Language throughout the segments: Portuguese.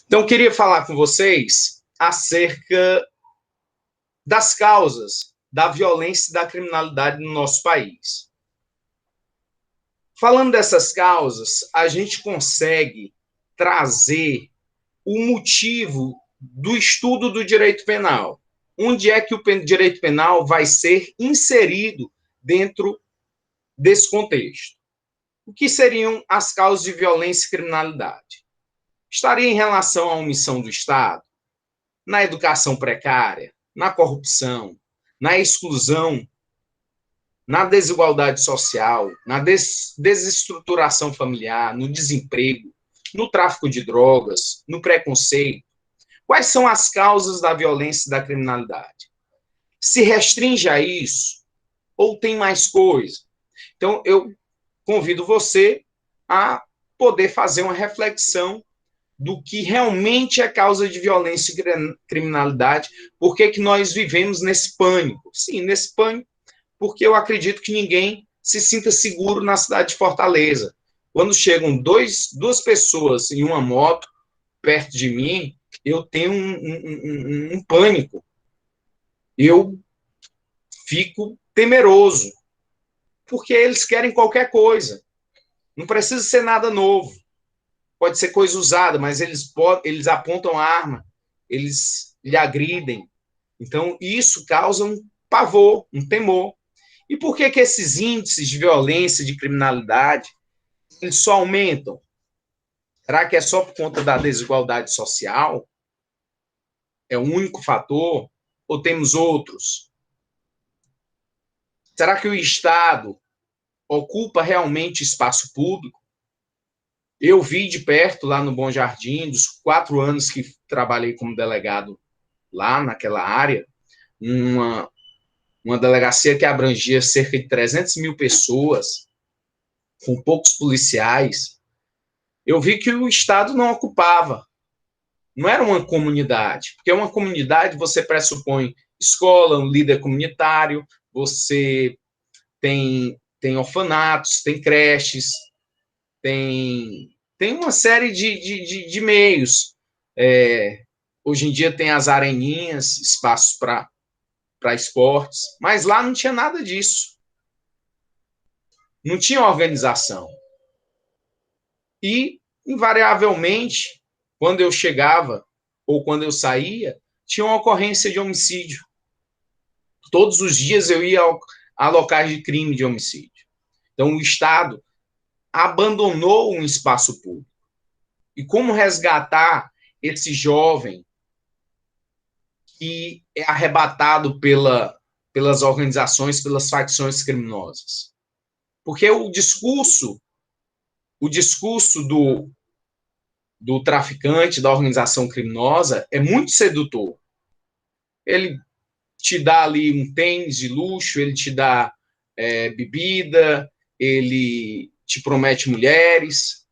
Então, eu queria falar com vocês acerca das causas da violência e da criminalidade no nosso país. Falando dessas causas, a gente consegue trazer o motivo do estudo do direito penal. Onde é que o direito penal vai ser inserido dentro desse contexto? O que seriam as causas de violência e criminalidade? Estaria em relação à omissão do Estado, na educação precária, na corrupção, na exclusão, na desigualdade social, na desestruturação familiar, no desemprego, no tráfico de drogas, no preconceito. Quais são as causas da violência e da criminalidade? Se restringe a isso ou tem mais coisa? Então, eu convido você a poder fazer uma reflexão do que realmente é causa de violência e criminalidade, por que nós vivemos nesse pânico. Sim, nesse pânico, porque eu acredito que ninguém se sinta seguro na cidade de Fortaleza. Quando chegam duas pessoas em uma moto perto de mim, eu tenho um pânico. Eu fico temeroso, porque eles querem qualquer coisa. Não precisa ser nada novo. Pode ser coisa usada, mas eles apontam a arma, eles lhe agridem. Então, isso causa um pavor, um temor. E por que esses índices de violência, de criminalidade, eles só aumentam? Será que é só por conta da desigualdade social? É o único fator? Ou temos outros? Será que o Estado ocupa realmente espaço público? Eu vi de perto, lá no Bom Jardim, dos 4 anos que trabalhei como delegado lá naquela área, uma delegacia que abrangia cerca de 300 mil pessoas, com poucos policiais. Eu vi que o Estado não ocupava. Não era uma comunidade, porque uma comunidade você pressupõe escola, um líder comunitário, você tem orfanatos, tem creches, tem uma série de meios. Hoje em dia tem as areninhas, espaços para esportes, mas lá não tinha nada disso. Não tinha organização. E, invariavelmente, quando eu chegava ou quando eu saía, tinha uma ocorrência de homicídio. Todos os dias eu ia a locais de crime de homicídio. Então, o Estado abandonou um espaço público. E como resgatar esse jovem que é arrebatado pelas organizações, pelas facções criminosas? Porque o discurso do traficante, da organização criminosa, é muito sedutor. Ele te dá ali um tênis de luxo, ele te dá bebida, ele te promete mulheres.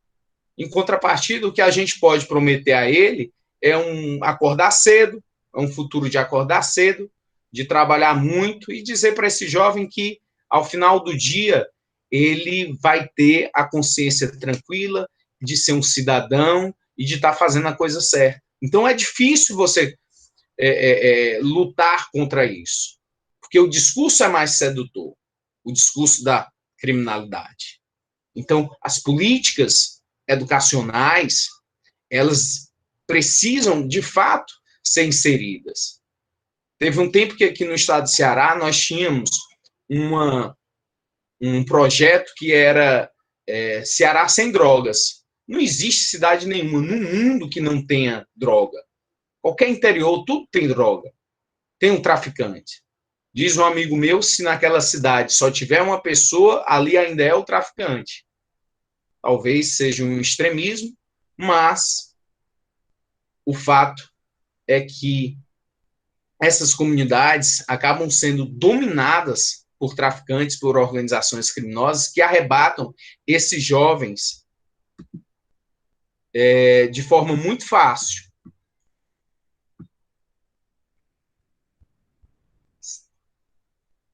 Em contrapartida, o que a gente pode prometer a ele é acordar cedo, é um futuro de acordar cedo, de trabalhar muito e dizer para esse jovem que, ao final do dia, ele vai ter a consciência tranquila de ser um cidadão e de estar fazendo a coisa certa. Então, é difícil você lutar contra isso, porque o discurso é mais sedutor, o discurso da criminalidade. Então, as políticas educacionais, elas precisam, de fato, ser inseridas. Teve um tempo que aqui no estado de Ceará nós tínhamos um projeto que era Ceará sem drogas. Não existe cidade nenhuma no mundo que não tenha droga. Qualquer interior, tudo tem droga. Tem um traficante. Diz um amigo meu, se naquela cidade só tiver uma pessoa, ali ainda é o traficante. Talvez seja um extremismo, mas o fato é que essas comunidades acabam sendo dominadas por traficantes, por organizações criminosas que arrebatam esses jovens de forma muito fácil.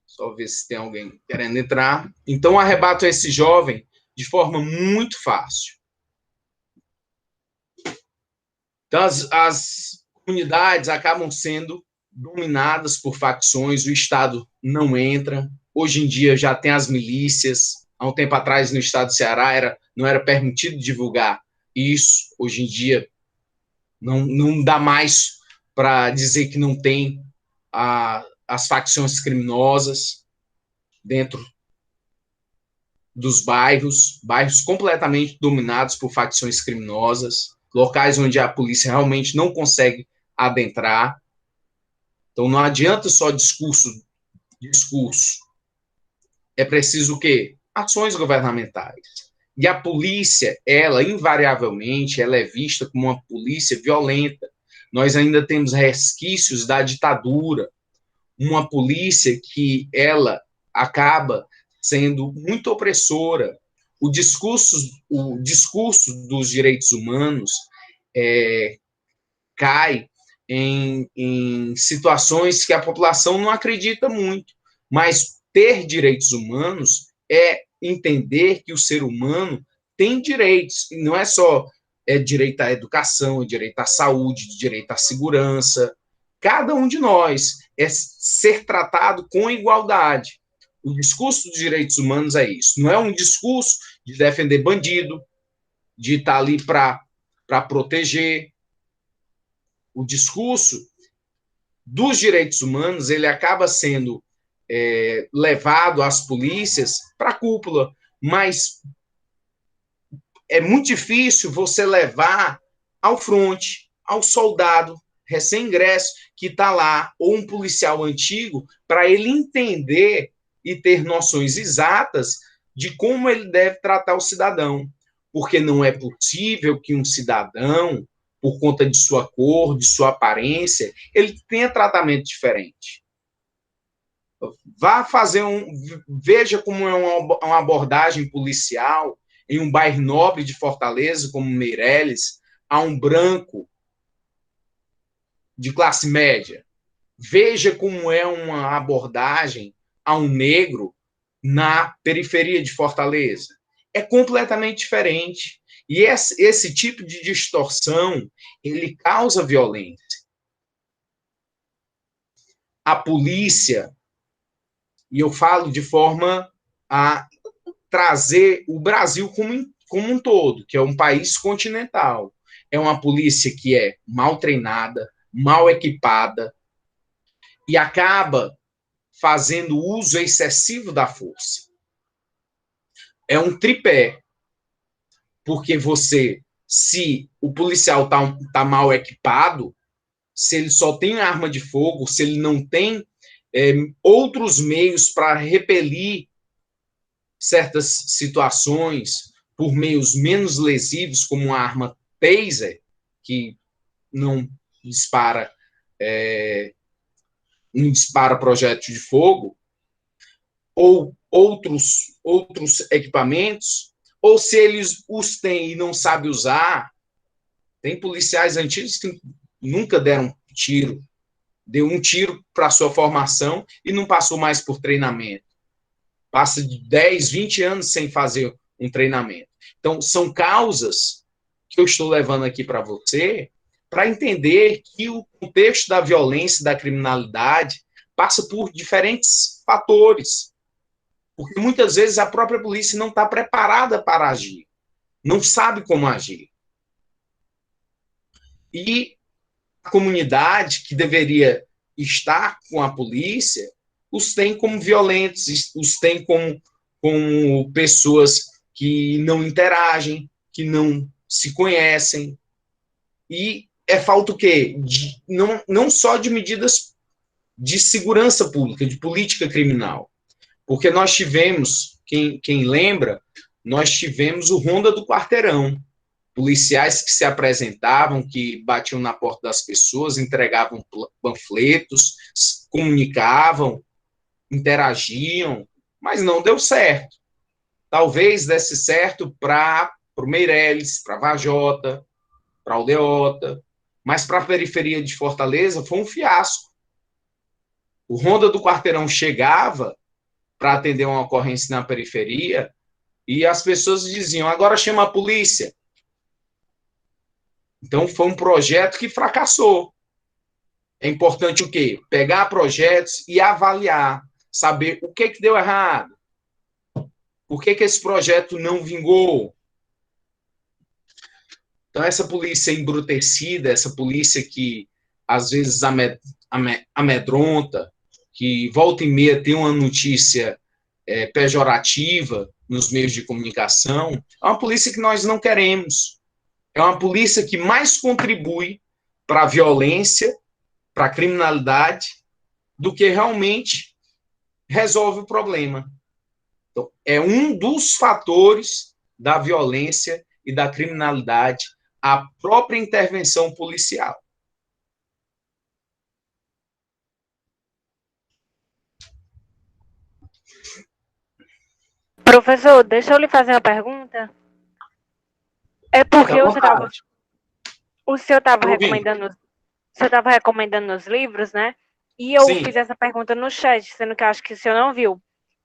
Só ver se tem alguém querendo entrar. Então, arrebatam esse jovem de forma muito fácil. Então, as comunidades acabam sendo dominadas por facções, o Estado não entra. Hoje em dia já tem as milícias. Há um tempo atrás, no estado do Ceará, não era permitido divulgar isso. Hoje em dia, não dá mais para dizer que não tem as facções criminosas dentro dos bairros completamente dominados por facções criminosas, locais onde a polícia realmente não consegue adentrar. Então não adianta só discurso. É preciso o quê? Ações governamentais. E a polícia, ela, invariavelmente, ela é vista como uma polícia violenta. Nós ainda temos resquícios da ditadura, uma polícia que ela acaba sendo muito opressora. O discurso dos direitos humanos cai em situações que a população não acredita muito. Mas ter direitos humanos é entender que o ser humano tem direitos, e não é só direito à educação, direito à saúde, direito à segurança. Cada um de nós é ser tratado com igualdade. O discurso dos direitos humanos é isso. Não é um discurso de defender bandido, de estar ali para proteger. O discurso dos direitos humanos ele acaba sendo levado às polícias para a cúpula, mas é muito difícil você levar ao fronte, ao soldado recém-ingresso que está lá, ou um policial antigo, para ele entender e ter noções exatas de como ele deve tratar o cidadão. Porque não é possível que um cidadão, por conta de sua cor, de sua aparência, ele tenha tratamento diferente. Vá fazer veja como é uma abordagem policial em um bairro nobre de Fortaleza, como Meireles, a um branco de classe média. Veja como é uma abordagem a um negro na periferia de Fortaleza. É completamente diferente. E esse tipo de distorção, ele causa violência. A polícia, e eu falo de forma a trazer o Brasil como um todo, que é um país continental. É uma polícia que é mal treinada, mal equipada e acaba fazendo uso excessivo da força. É um tripé, porque se o policial tá mal equipado, se ele só tem arma de fogo, se ele não tem outros meios para repelir certas situações por meios menos lesivos, como uma arma taser, que não dispara, não dispara projétil de fogo, ou outros equipamentos, ou se eles os têm e não sabem usar. Tem policiais antigos que nunca deram tiro, deu um tiro para sua formação e não passou mais por treinamento. Passa de 10, 20 anos sem fazer um treinamento. Então, são causas que eu estou levando aqui para você para entender que o contexto da violência e da criminalidade passa por diferentes fatores. Porque muitas vezes a própria polícia não está preparada para agir, não sabe como agir. E a comunidade que deveria estar com a polícia os tem como violentos, os tem como pessoas que não interagem, que não se conhecem. E é falta o quê? Não só de medidas de segurança pública, de política criminal. Porque nós tivemos, quem lembra, nós tivemos o Ronda do Quarteirão. Policiais que se apresentavam, que batiam na porta das pessoas, entregavam panfletos, comunicavam, interagiam, mas não deu certo. Talvez desse certo para o Meireles, para a Vajota, para a Aldeota, mas para a periferia de Fortaleza foi um fiasco. O Ronda do Quarteirão chegava para atender uma ocorrência na periferia e as pessoas diziam, agora chama a polícia. Então, foi um projeto que fracassou. É importante o quê? Pegar projetos e avaliar, saber o que deu errado, por que esse projeto não vingou. Então, essa polícia embrutecida, essa polícia que às vezes amedronta, que volta e meia tem uma notícia pejorativa nos meios de comunicação, é uma polícia que nós não queremos. É uma polícia que mais contribui para a violência, para a criminalidade, do que realmente resolve o problema. Então, é um dos fatores da violência e da criminalidade a própria intervenção policial. Professor, deixa eu lhe fazer uma pergunta. É porque o senhor estava recomendando, os livros, né? E eu Sim. fiz essa pergunta no chat, sendo que eu acho que o senhor não viu.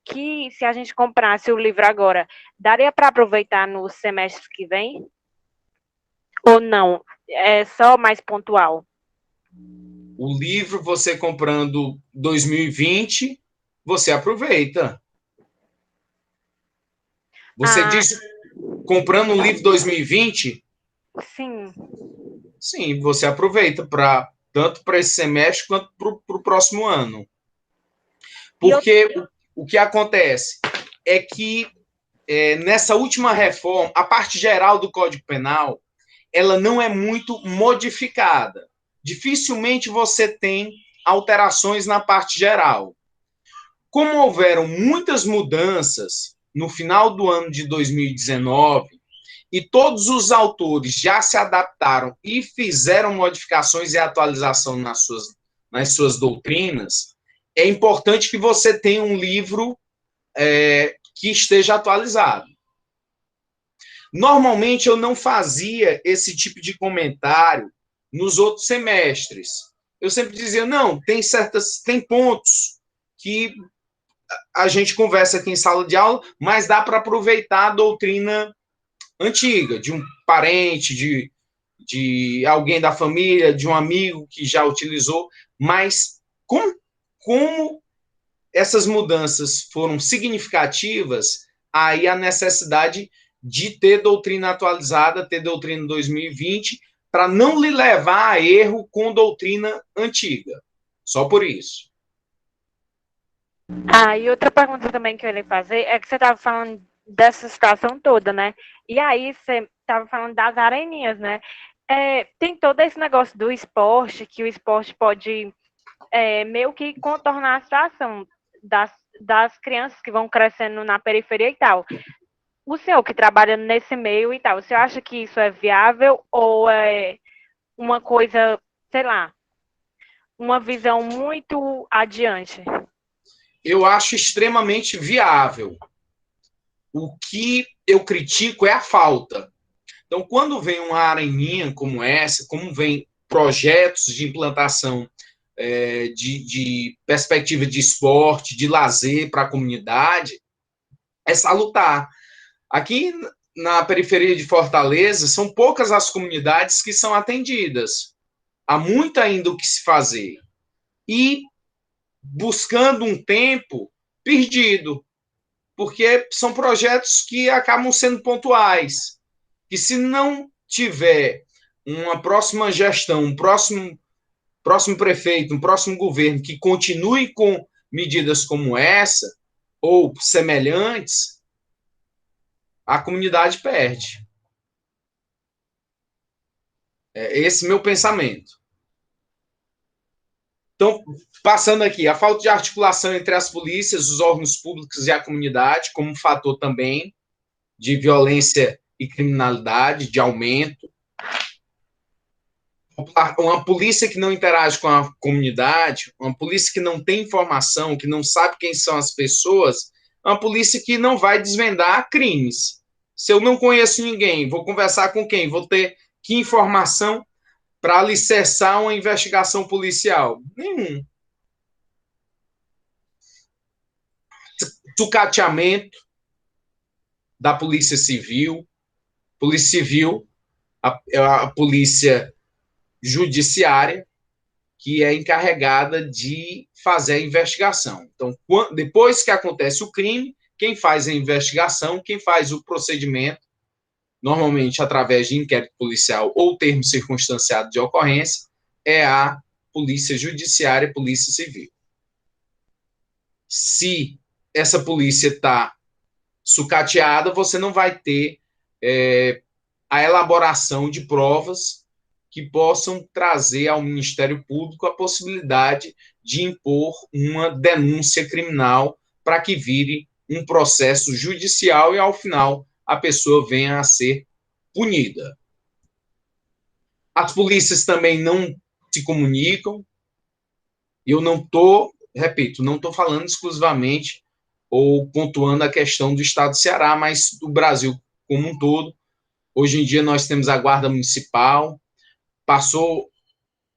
Que se a gente comprasse o livro agora, daria para aproveitar no semestre que vem? Ou não? É só mais pontual? O livro, você comprando 2020, você aproveita. Você diz, comprando um livro 2020, sim. sim, você aproveita tanto para esse semestre quanto para o próximo ano. Porque o que acontece é que nessa última reforma, a parte geral do Código Penal, ela não é muito modificada. Dificilmente você tem alterações na parte geral. Como houveram muitas mudanças no final do ano de 2019 e todos os autores já se adaptaram e fizeram modificações e atualização nas suas doutrinas, é importante que você tenha um livro que esteja atualizado. Normalmente eu não fazia esse tipo de comentário nos outros semestres. Eu sempre dizia, não, tem pontos que a gente conversa aqui em sala de aula, mas dá para aproveitar a doutrina antiga, de um parente, de alguém da família, de um amigo que já utilizou, mas como essas mudanças foram significativas, aí a necessidade de ter doutrina atualizada, ter doutrina 2020, para não lhe levar a erro com doutrina antiga. Só por isso. E outra pergunta também que eu ia fazer é que você estava falando dessa situação toda, né? E aí você estava falando das areninhas, né? Tem todo esse negócio do esporte, que o esporte pode meio que contornar a situação das crianças que vão crescendo na periferia e tal. O senhor que trabalha nesse meio e tal, você acha que isso é viável ou é uma coisa, sei lá, uma visão muito adiante? Eu acho extremamente viável. O que eu critico é a falta. Então, quando vem uma areninha como essa, como vem projetos de implantação de perspectiva de esporte, de lazer para a comunidade, é salutar. Aqui na periferia de Fortaleza, são poucas as comunidades que são atendidas. Há muito ainda o que se fazer. E buscando um tempo perdido, porque são projetos que acabam sendo pontuais, que se não tiver uma próxima gestão, um próximo prefeito, um próximo governo que continue com medidas como essa, ou semelhantes, a comunidade perde. É esse meu pensamento. Então, passando aqui, a falta de articulação entre as polícias, os órgãos públicos e a comunidade, como um fator também de violência e criminalidade, de aumento. Uma polícia que não interage com a comunidade, uma polícia que não tem informação, que não sabe quem são as pessoas, é uma polícia que não vai desvendar crimes. Se eu não conheço ninguém, vou conversar com quem? Vou ter que informação para alicerçar uma investigação policial? Nenhum. Sucateamento da Polícia Civil a polícia judiciária, que é encarregada de fazer a investigação. Então, depois que acontece o crime, quem faz a investigação, quem faz o procedimento, normalmente através de inquérito policial ou termo circunstanciado de ocorrência, é a polícia judiciária, polícia civil. Se essa polícia está sucateada, você não vai ter a elaboração de provas que possam trazer ao Ministério Público a possibilidade de impor uma denúncia criminal para que vire um processo judicial e, ao final, a pessoa venha a ser punida. As polícias também não se comunicam. Eu não estou, repito, não estou falando exclusivamente ou pontuando a questão do Estado do Ceará, mas do Brasil como um todo. Hoje em dia nós temos a Guarda Municipal, passou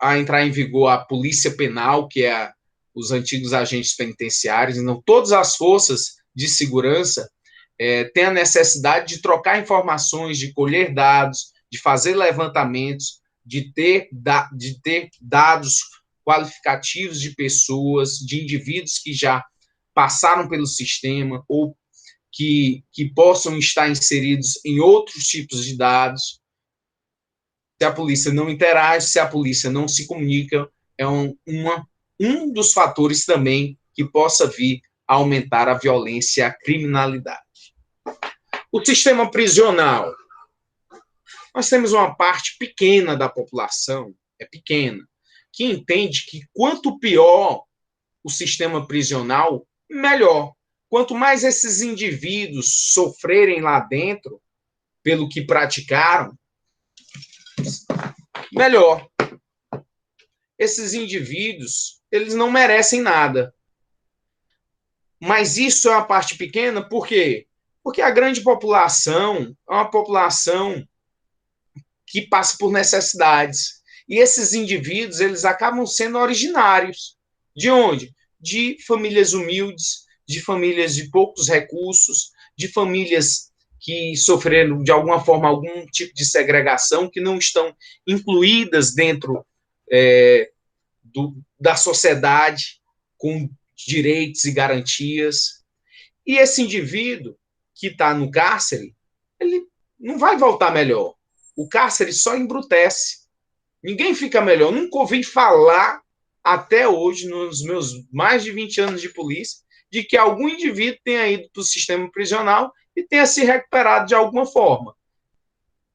a entrar em vigor a Polícia Penal, que é os antigos agentes penitenciários. Então, todas as forças de segurança têm a necessidade de trocar informações, de colher dados, de fazer levantamentos, de ter dados qualificativos de pessoas, de indivíduos que já passaram pelo sistema ou que possam estar inseridos em outros tipos de dados. Se a polícia não interage, se a polícia não se comunica, é um dos fatores também que possa vir a aumentar a violência e a criminalidade. O sistema prisional. Nós temos uma parte pequena da população, pequena, que entende que quanto pior o sistema prisional, melhor. Quanto mais esses indivíduos sofrerem lá dentro, pelo que praticaram, melhor. Esses indivíduos, eles não merecem nada. Mas isso é uma parte pequena, por quê? Porque a grande população é uma população que passa por necessidades. E esses indivíduos, eles acabam sendo originários. De onde? De famílias humildes, de famílias de poucos recursos, de famílias que sofreram, de alguma forma, algum tipo de segregação, que não estão incluídas dentro da sociedade, com direitos e garantias. E esse indivíduo que está no cárcere, ele não vai voltar melhor. O cárcere só embrutece. Ninguém fica melhor. Nunca ouvi falar, até hoje, nos meus mais de 20 anos de polícia, de que algum indivíduo tenha ido para o sistema prisional e tenha se recuperado de alguma forma,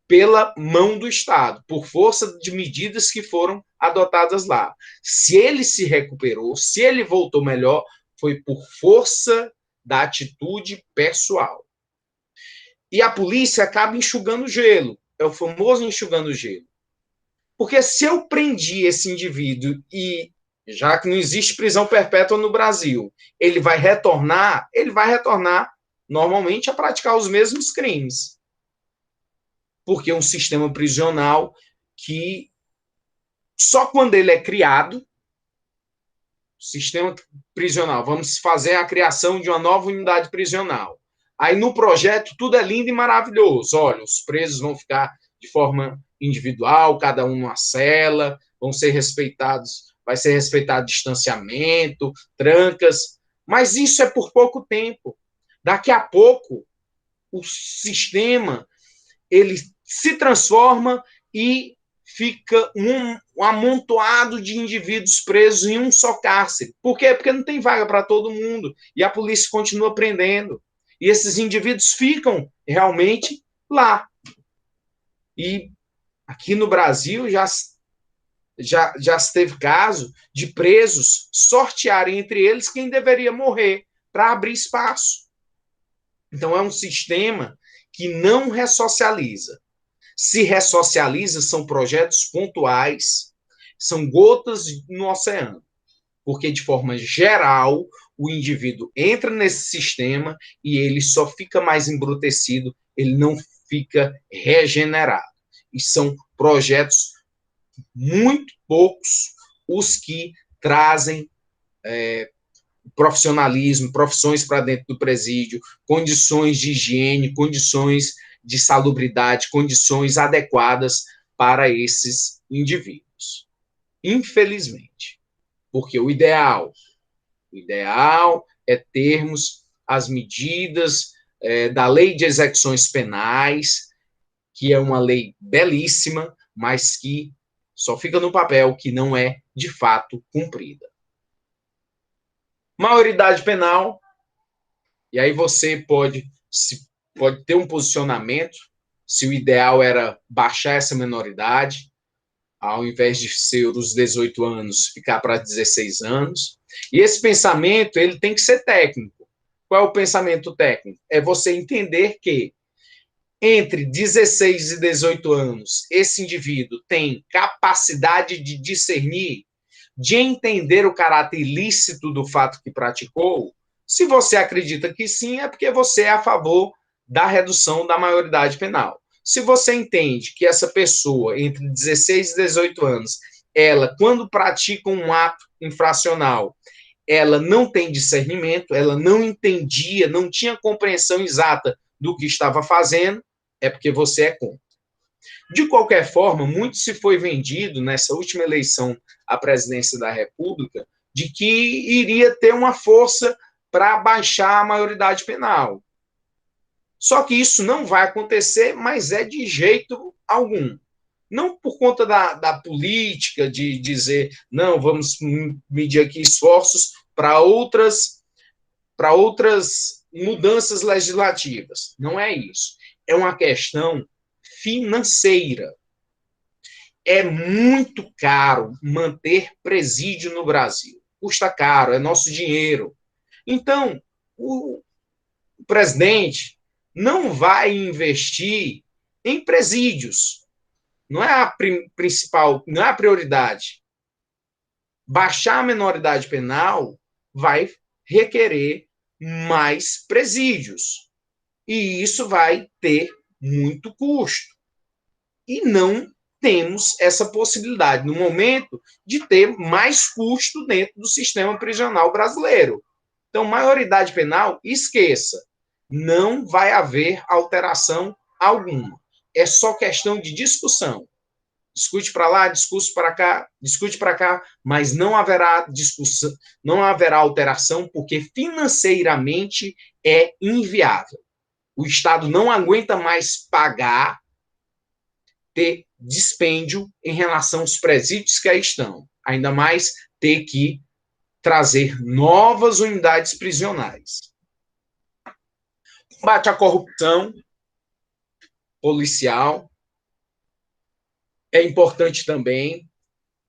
pela mão do Estado, por força de medidas que foram adotadas lá. Se ele se recuperou, se ele voltou melhor, foi por força da atitude pessoal. E a polícia acaba enxugando gelo. É o famoso enxugando gelo. Porque se eu prendi esse indivíduo e, já que não existe prisão perpétua no Brasil, ele vai retornar normalmente a praticar os mesmos crimes. Porque é um sistema prisional que só quando ele é criado, sistema prisional, vamos fazer a criação de uma nova unidade prisional. Aí no projeto tudo é lindo e maravilhoso. Olha, os presos vão ficar de forma individual, cada um numa cela, vão ser respeitados, vai ser respeitado distanciamento, trancas, mas isso é por pouco tempo. Daqui a pouco, o sistema, ele se transforma e fica um amontoado de indivíduos presos em um só cárcere. Por quê? Porque não tem vaga para todo mundo, e a polícia continua prendendo. E esses indivíduos ficam realmente lá. E aqui no Brasil já se teve caso de presos sortearem entre eles quem deveria morrer para abrir espaço. Então é um sistema que não ressocializa. Se ressocializa, são projetos pontuais, são gotas no oceano. Porque, de forma geral, o indivíduo entra nesse sistema e ele só fica mais embrutecido, ele não fica regenerado. E são projetos muito poucos os que trazem profissionalismo, profissões para dentro do presídio, condições de higiene, condições de salubridade, condições adequadas para esses indivíduos. Infelizmente, porque o ideal é termos as medidas da Lei de Execuções Penais, que é uma lei belíssima, mas que só fica no papel, que não é, de fato, cumprida. Maioridade penal, e aí você pode ter um posicionamento, se o ideal era baixar essa menoridade, ao invés de ser os 18 anos, ficar para 16 anos. E esse pensamento, ele tem que ser técnico. Qual é o pensamento técnico? É você entender que entre 16 e 18 anos, esse indivíduo tem capacidade de discernir, de entender o caráter ilícito do fato que praticou. Se você acredita que sim, é porque você é a favor da redução da maioridade penal. Se você entende que essa pessoa, entre 16 e 18 anos, ela, quando pratica um ato infracional, ela não tem discernimento, ela não entendia, não tinha compreensão exata do que estava fazendo, é porque você é contra. De qualquer forma, muito se foi vendido nessa última eleição à presidência da República de que iria ter uma força para baixar a maioridade penal. Só que isso não vai acontecer, mas é de jeito algum. Não por conta da política, de dizer, não, vamos medir aqui esforços para outras mudanças legislativas. Não é isso. É uma questão financeira. É muito caro manter presídio no Brasil. Custa caro, é nosso dinheiro. Então, o presidente não vai investir em presídios. Não é a principal, não é a prioridade. Baixar a menoridade penal vai requerer mais presídios. E isso vai ter muito custo. E não temos essa possibilidade, no momento, de ter mais custo dentro do sistema prisional brasileiro. Então, maioridade penal, esqueça. Não vai haver alteração alguma. É só questão de discussão. Discute para lá, discute para cá, mas não haverá discussão, não haverá alteração, porque financeiramente é inviável. O Estado não aguenta mais pagar, ter dispêndio em relação aos presídios que aí estão. Ainda mais ter que trazer novas unidades prisionais. Combate à corrupção policial é importante também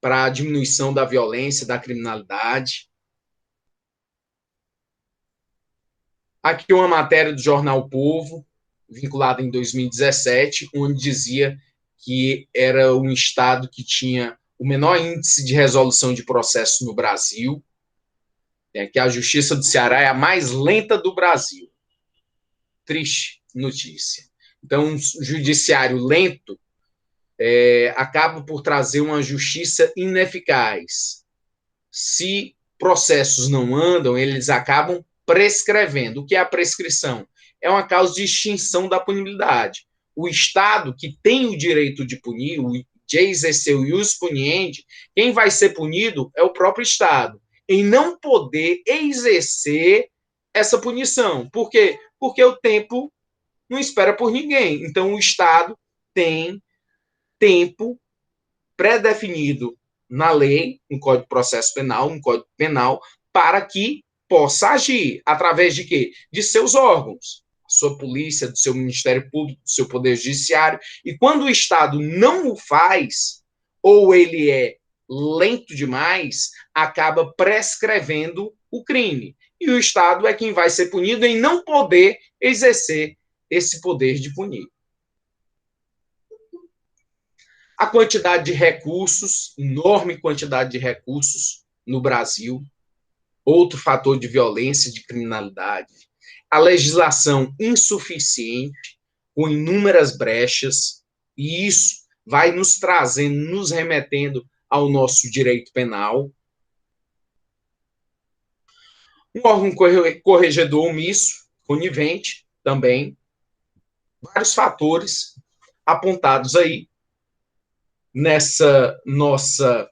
para a diminuição da violência, da criminalidade. Aqui uma matéria do jornal o Povo, vinculada em 2017, onde dizia que era um estado que tinha o menor índice de resolução de processos no Brasil, que a Justiça do Ceará é a mais lenta do Brasil. Triste notícia. Então, um judiciário lento acaba por trazer uma justiça ineficaz. Se processos não andam, eles acabam prescrevendo. O que é a prescrição? É uma causa de extinção da punibilidade. O Estado, que tem o direito de punir, de exercer o ius puniendi, quem vai ser punido é o próprio Estado, em não poder exercer essa punição. Por quê? Porque o tempo não espera por ninguém. Então, o Estado tem tempo pré-definido na lei, no Código de Processo Penal, no Código Penal, para que possa agir. Através de quê? De seus órgãos, sua polícia, do seu Ministério Público, do seu Poder Judiciário. E quando o Estado não o faz, ou ele é lento demais, acaba prescrevendo o crime. E o Estado é quem vai ser punido em não poder exercer esse poder de punir. A quantidade de recursos, enorme quantidade de recursos no Brasil, outro fator de violência, de criminalidade. A legislação insuficiente, com inúmeras brechas, e isso vai nos trazendo, nos remetendo ao nosso direito penal. Um órgão corregedor omisso, conivente, também. vários fatores apontados aí nessa nossa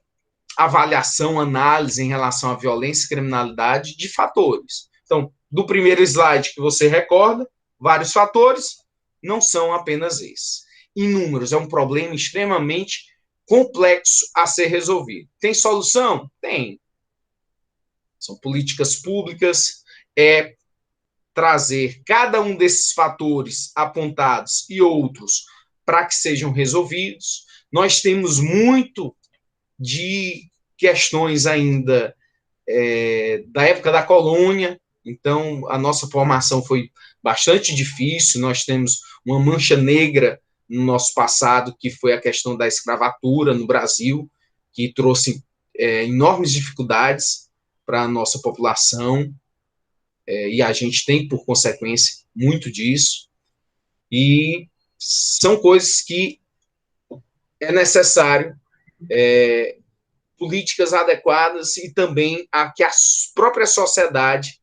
avaliação, análise em relação à violência e criminalidade de fatores. Então, do primeiro slide que você recorda, vários fatores, não são apenas esses. Inúmeros, é um problema extremamente complexo a ser resolvido. Tem solução? Tem. São políticas públicas, trazer cada um desses fatores apontados e outros para que sejam resolvidos. Nós temos muito de questões ainda da época da colônia, então a nossa formação foi bastante difícil, nós temos uma mancha negra no nosso passado, que foi a questão da escravatura no Brasil, que trouxe enormes dificuldades para a nossa população, e a gente tem, por consequência, muito disso, e são coisas que é necessário políticas adequadas e também a que a própria sociedade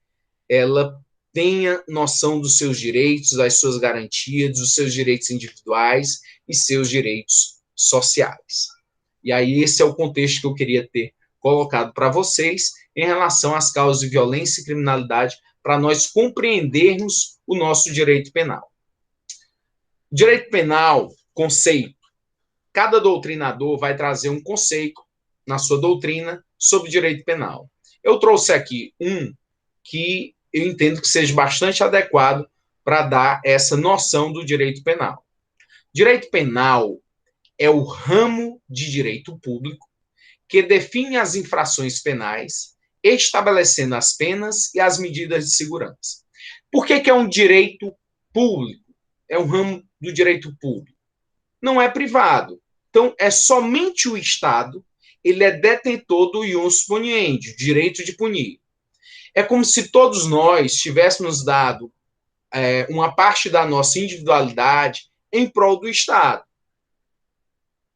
ela tenha noção dos seus direitos, das suas garantias, dos seus direitos individuais e seus direitos sociais. E aí esse é o contexto que eu queria ter colocado para vocês em relação às causas de violência e criminalidade, para nós compreendermos o nosso direito penal. Direito penal, conceito. Cada doutrinador vai trazer um conceito na sua doutrina sobre direito penal. Eu trouxe aqui um que eu entendo que seja bastante adequado para dar essa noção do direito penal. Direito penal é o ramo de direito público que define as infrações penais, estabelecendo as penas e as medidas de segurança. Por que é um direito público? É um ramo do direito público. Não é privado. Então, é somente o Estado, ele é detentor do ius puniendi, direito de punir. É como se todos nós tivéssemos dado uma parte da nossa individualidade em prol do Estado.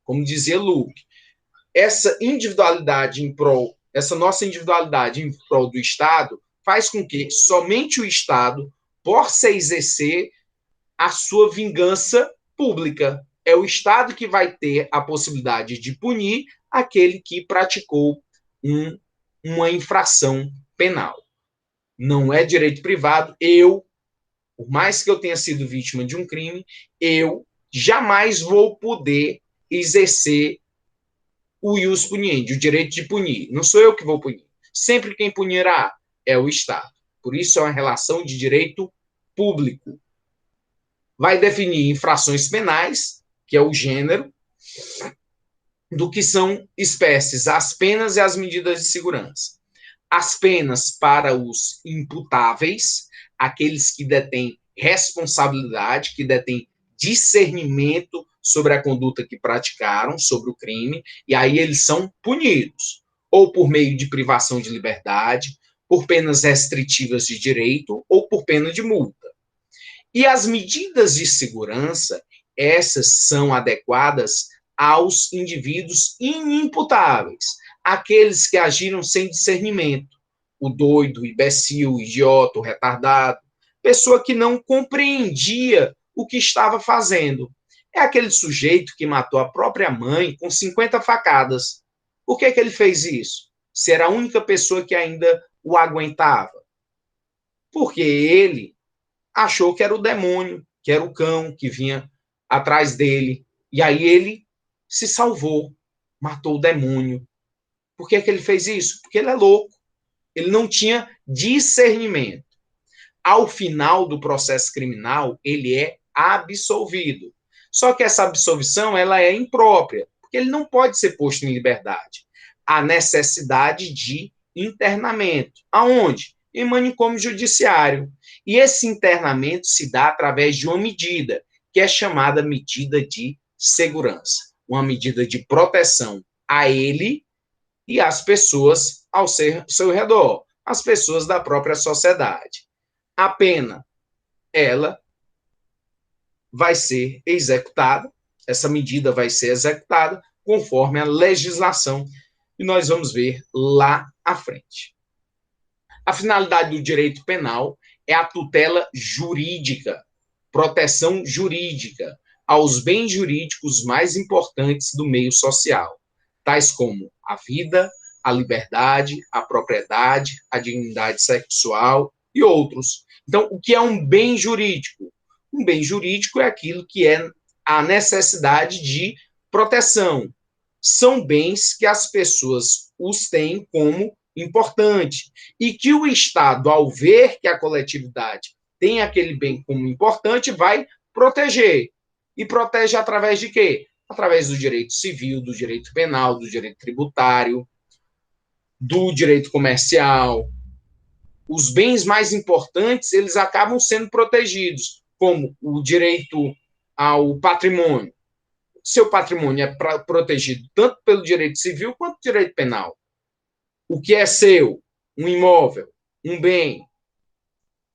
Como dizia Luke, essa individualidade em prol, essa nossa individualidade em prol do Estado faz com que somente o Estado possa exercer a sua vingança pública. É o Estado que vai ter a possibilidade de punir aquele que praticou uma infração penal. Não é direito privado. Por mais que eu tenha sido vítima de um crime, eu jamais vou poder exercer o ius puniendi, o direito de punir. Não sou eu que vou punir. Sempre quem punirá é o Estado. Por isso é uma relação de direito público. Vai definir infrações penais, que é o gênero, do que são espécies, as penas e as medidas de segurança. As penas para os imputáveis, aqueles que detêm responsabilidade, que detêm discernimento sobre a conduta que praticaram, sobre o crime, e aí eles são punidos, ou por meio de privação de liberdade, por penas restritivas de direito, ou por pena de multa. E as medidas de segurança, essas são adequadas aos indivíduos inimputáveis, aqueles que agiram sem discernimento, o doido, o imbecil, o idiota, o retardado, pessoa que não compreendia o que estava fazendo. É aquele sujeito que matou a própria mãe com 50 facadas. Por que ele fez isso? Se era a única pessoa que ainda o aguentava. Porque ele achou que era o demônio, que era o cão que vinha atrás dele. E aí ele se salvou, matou o demônio. Por que ele fez isso? Porque ele é louco. Ele não tinha discernimento. Ao final do processo criminal, ele é absolvido. Só que essa absolvição ela é imprópria, porque ele não pode ser posto em liberdade. Há necessidade de internamento. Aonde? Em manicômio judiciário. E esse internamento se dá através de uma medida, que é chamada medida de segurança. Uma medida de proteção a ele e às pessoas ao seu redor, as pessoas da própria sociedade. A pena, ela vai ser executada, essa medida vai ser executada conforme a legislação, e nós vamos ver lá à frente. A finalidade do direito penal é a tutela jurídica. proteção jurídica aos bens jurídicos mais importantes do meio social, tais como a vida, a liberdade, a propriedade, a dignidade sexual e outros. Então, o que é um bem jurídico? Um bem jurídico é aquilo que é a necessidade de proteção. São bens que as pessoas os têm como importante e que o Estado, ao ver que a coletividade tem aquele bem como importante, vai proteger. E protege através de quê? Através do direito civil, do direito penal, do direito tributário, do direito comercial. Os bens mais importantes, eles acabam sendo protegidos, como o direito ao patrimônio. Seu patrimônio é protegido tanto pelo direito civil quanto pelo direito penal. O que é seu, um imóvel, um bem,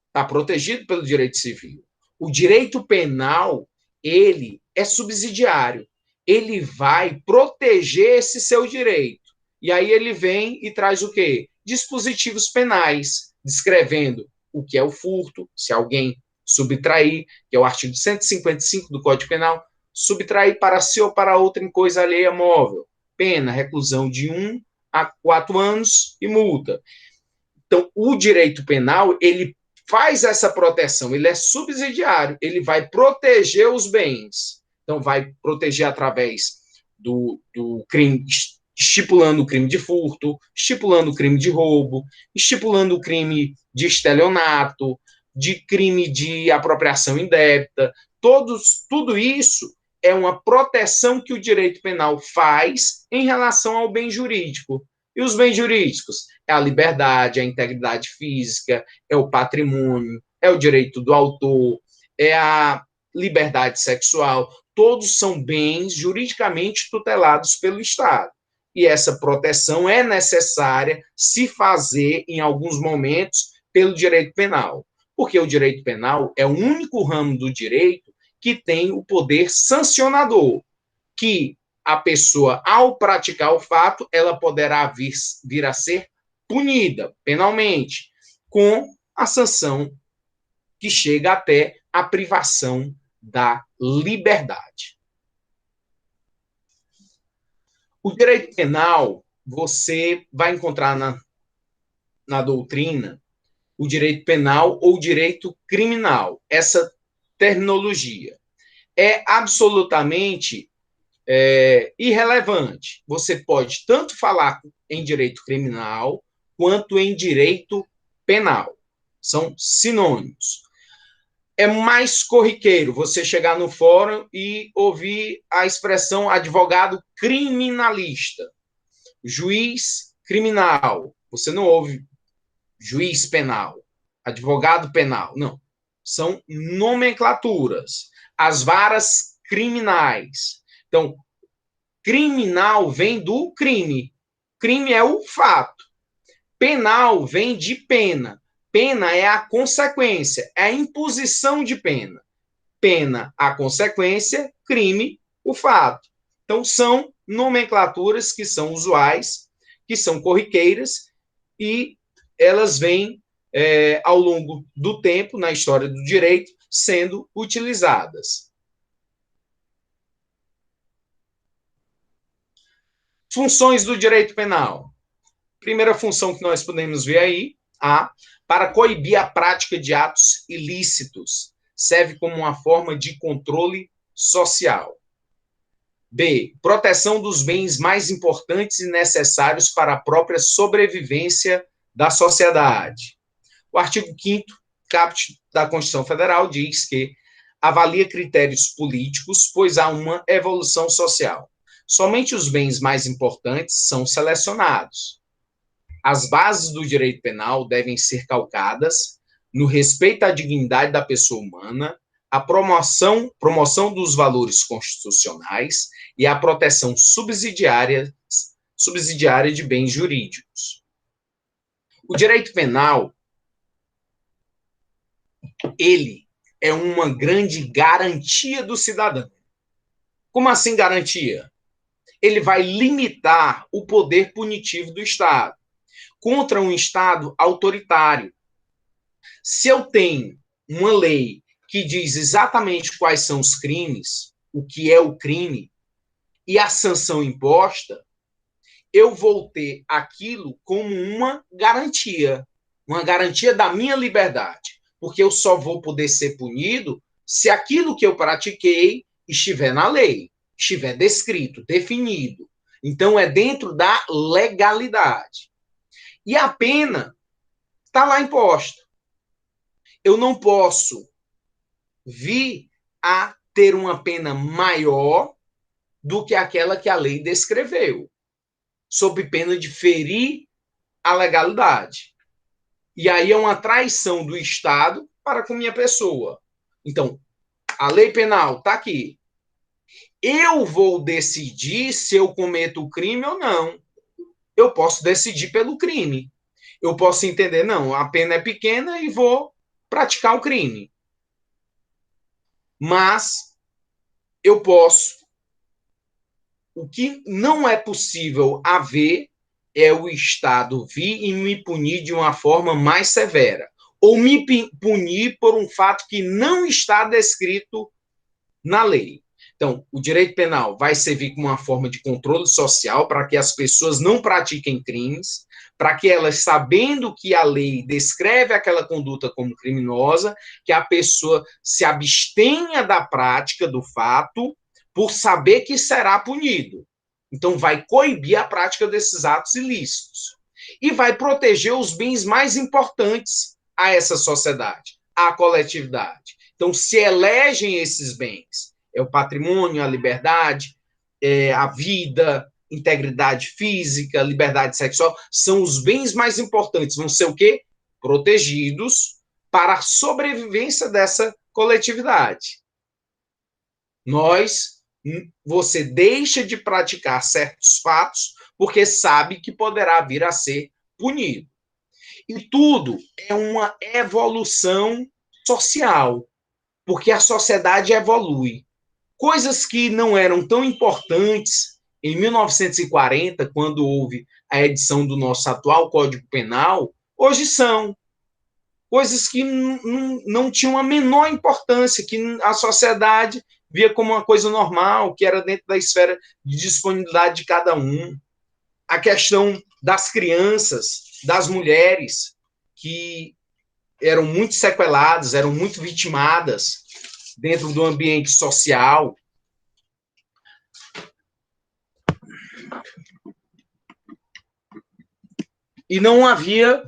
está protegido pelo direito civil. O direito penal, ele é subsidiário. Ele vai proteger esse seu direito. E aí ele vem e traz o quê? Dispositivos penais, descrevendo o que é o furto, se alguém subtrair, que é o artigo 155 do Código Penal, subtrair para si ou para outra em coisa alheia móvel. Pena, reclusão de 1 a 4 anos e multa. Então, o direito penal, ele faz essa proteção, ele é subsidiário, ele vai proteger os bens. Então, vai proteger através do crime, estipulando o crime de furto, estipulando o crime de roubo, estipulando o crime de estelionato, de crime de apropriação indébita. Tudo isso é uma proteção que o direito penal faz em relação ao bem jurídico. E os bens jurídicos? É a liberdade, a integridade física, é o patrimônio, é o direito do autor, é a liberdade sexual. Todos são bens juridicamente tutelados pelo Estado. E essa proteção é necessária se fazer, em alguns momentos, pelo direito penal. Porque o direito penal é o único ramo do direito que tem o poder sancionador, que a pessoa, ao praticar o fato, ela poderá vir a ser punida penalmente, com a sanção que chega até a privação da liberdade. O direito penal, você vai encontrar na doutrina o direito penal ou direito criminal. Essa terminologia é absolutamente irrelevante. Você pode tanto falar em direito criminal quanto em direito penal. São sinônimos. É mais corriqueiro você chegar no fórum e ouvir a expressão advogado criminalista, juiz criminal. Você não ouve juiz penal, advogado penal. Não. São nomenclaturas. As varas criminais. Então, criminal vem do crime. Crime é o fato. Penal vem de pena. Pena é a consequência, é a imposição de pena. Pena, a consequência, crime, o fato. Então, são nomenclaturas que são usuais, que são corriqueiras, e elas vêm, ao longo do tempo, na história do direito, sendo utilizadas. Funções do direito penal. Primeira função que nós podemos ver aí, para coibir a prática de atos ilícitos, serve como uma forma de controle social. B, proteção dos bens mais importantes e necessários para a própria sobrevivência da sociedade. O artigo 5º, caput da Constituição Federal, diz que avalia critérios políticos, pois há uma evolução social. Somente os bens mais importantes são selecionados. As bases do direito penal devem ser calcadas no respeito à dignidade da pessoa humana, a promoção dos valores constitucionais e a proteção subsidiária de bens jurídicos. O direito penal, ele é uma grande garantia do cidadão. Como assim garantia? Ele vai limitar o poder punitivo do Estado contra um Estado autoritário. Se eu tenho uma lei que diz exatamente quais são os crimes, o que é o crime e a sanção imposta, eu vou ter aquilo como uma garantia da minha liberdade, porque eu só vou poder ser punido se aquilo que eu pratiquei estiver na lei, estiver descrito, definido. Então, é dentro da legalidade. E a pena está lá imposta. Eu não posso vir a ter uma pena maior do que aquela que a lei descreveu, sob pena de ferir a legalidade. E aí é uma traição do Estado para com minha pessoa. Então, a lei penal está aqui. Eu vou decidir se eu cometo o crime ou não. Eu posso decidir pelo crime. Eu posso entender, não, a pena é pequena e vou praticar o crime. Mas eu posso. O que não é possível haver é o Estado vir e me punir de uma forma mais severa, ou me punir por um fato que não está descrito na lei. Então, o direito penal vai servir como uma forma de controle social para que as pessoas não pratiquem crimes, para que elas, sabendo que a lei descreve aquela conduta como criminosa, que a pessoa se abstenha da prática do fato por saber que será punido. Então, vai coibir a prática desses atos ilícitos. E vai proteger os bens mais importantes a essa sociedade, à coletividade. Então, se elegem esses bens, é o patrimônio, a liberdade, a vida, integridade física, liberdade sexual, são os bens mais importantes. Vão ser o quê? Protegidos para a sobrevivência dessa coletividade. Você deixa de praticar certos fatos porque sabe que poderá vir a ser punido. E tudo é uma evolução social, porque a sociedade evolui. Coisas que não eram tão importantes em 1940, quando houve a edição do nosso atual Código Penal, hoje são. Coisas que não tinham a menor importância, que a sociedade via como uma coisa normal, que era dentro da esfera de disponibilidade de cada um. A questão das crianças, das mulheres, que eram muito sequeladas, eram muito vitimadas dentro do ambiente social. E não havia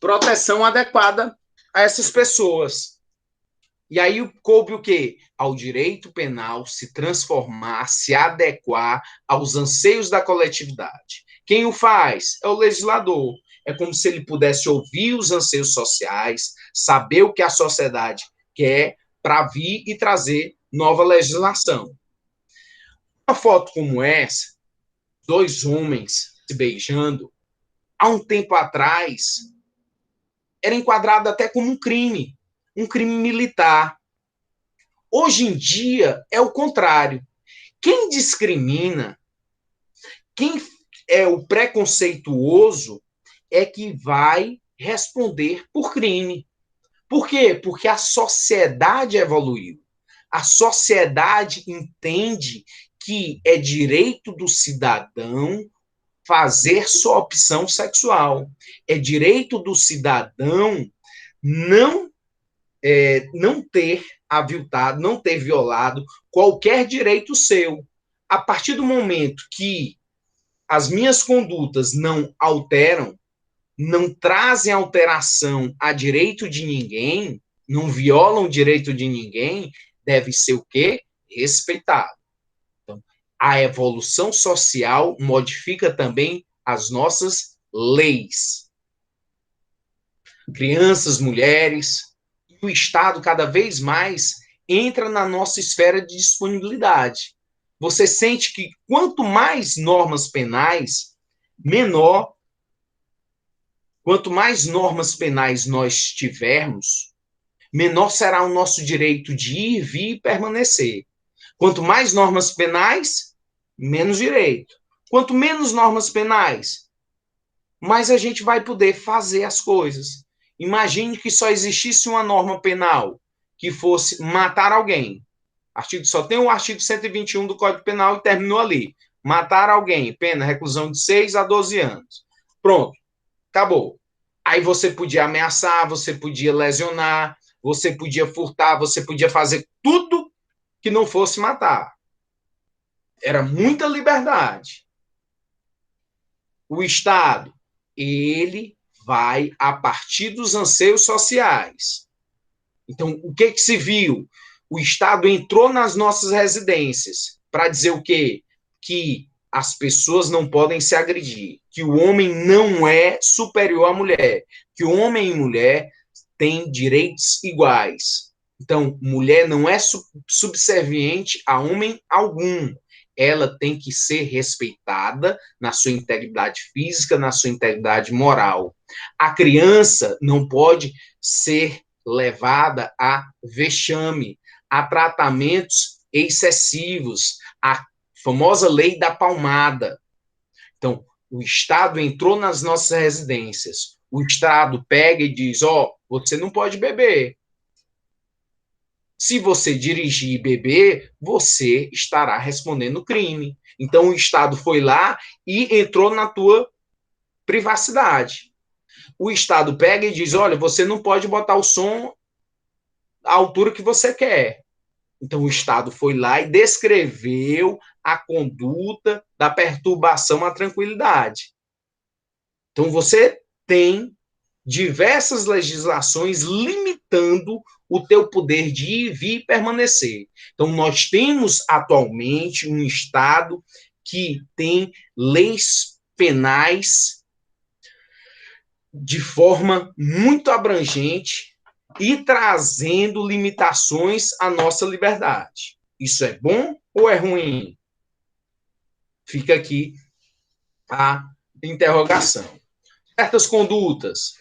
proteção adequada a essas pessoas. E aí coube o quê? Ao direito penal se transformar, se adequar aos anseios da coletividade. Quem o faz? É o legislador. É como se ele pudesse ouvir os anseios sociais, saber o que a sociedade quer para vir e trazer nova legislação. Uma foto como essa, dois homens se beijando, há um tempo atrás, era enquadrado até como um crime militar. Hoje em dia é o contrário. Quem discrimina, quem é o preconceituoso, é que vai responder por crime. Por quê? Porque a sociedade evoluiu. A sociedade entende que é direito do cidadão fazer sua opção sexual. É direito do cidadão não ter aviltado, não ter violado qualquer direito seu. A partir do momento que as minhas condutas não alteram, não trazem alteração a direito de ninguém, não violam o direito de ninguém, deve ser o quê? Respeitado. Então, a evolução social modifica também as nossas leis. Crianças, mulheres, e o Estado cada vez mais entra na nossa esfera de disponibilidade. Você sente que quanto mais normas penais, menor. Quanto mais normas penais nós tivermos, menor será o nosso direito de ir, vir e permanecer. Quanto mais normas penais, menos direito. Quanto menos normas penais, mais a gente vai poder fazer as coisas. Imagine que só existisse uma norma penal que fosse matar alguém. Só tem o artigo 121 do Código Penal e terminou ali. Matar alguém, pena, reclusão de 6 a 12 anos. Pronto, acabou. Aí você podia ameaçar, você podia lesionar, você podia furtar, você podia fazer tudo que não fosse matar. Era muita liberdade. O Estado, ele vai a partir dos anseios sociais. Então, o que se viu? O Estado entrou nas nossas residências para dizer o quê? Que as pessoas não podem se agredir, que o homem não é superior à mulher, que o homem e mulher têm direitos iguais. Então, mulher não é subserviente a homem algum. Ela tem que ser respeitada na sua integridade física, na sua integridade moral. A criança não pode ser levada a vexame, a tratamentos excessivos, a famosa lei da palmada. Então, o Estado entrou nas nossas residências, o Estado pega e diz, você não pode beber. Se você dirigir e beber, você estará respondendo crime. Então, o Estado foi lá e entrou na tua privacidade. O Estado pega e diz, olha, você não pode botar o som à altura que você quer. Então, o Estado foi lá e descreveu a conduta da perturbação à tranquilidade. Então, você tem diversas legislações limitando o teu poder de ir, vir e permanecer. Então, nós temos atualmente um Estado que tem leis penais de forma muito abrangente e trazendo limitações à nossa liberdade. Isso é bom ou é ruim? Fica aqui a interrogação. Certas condutas.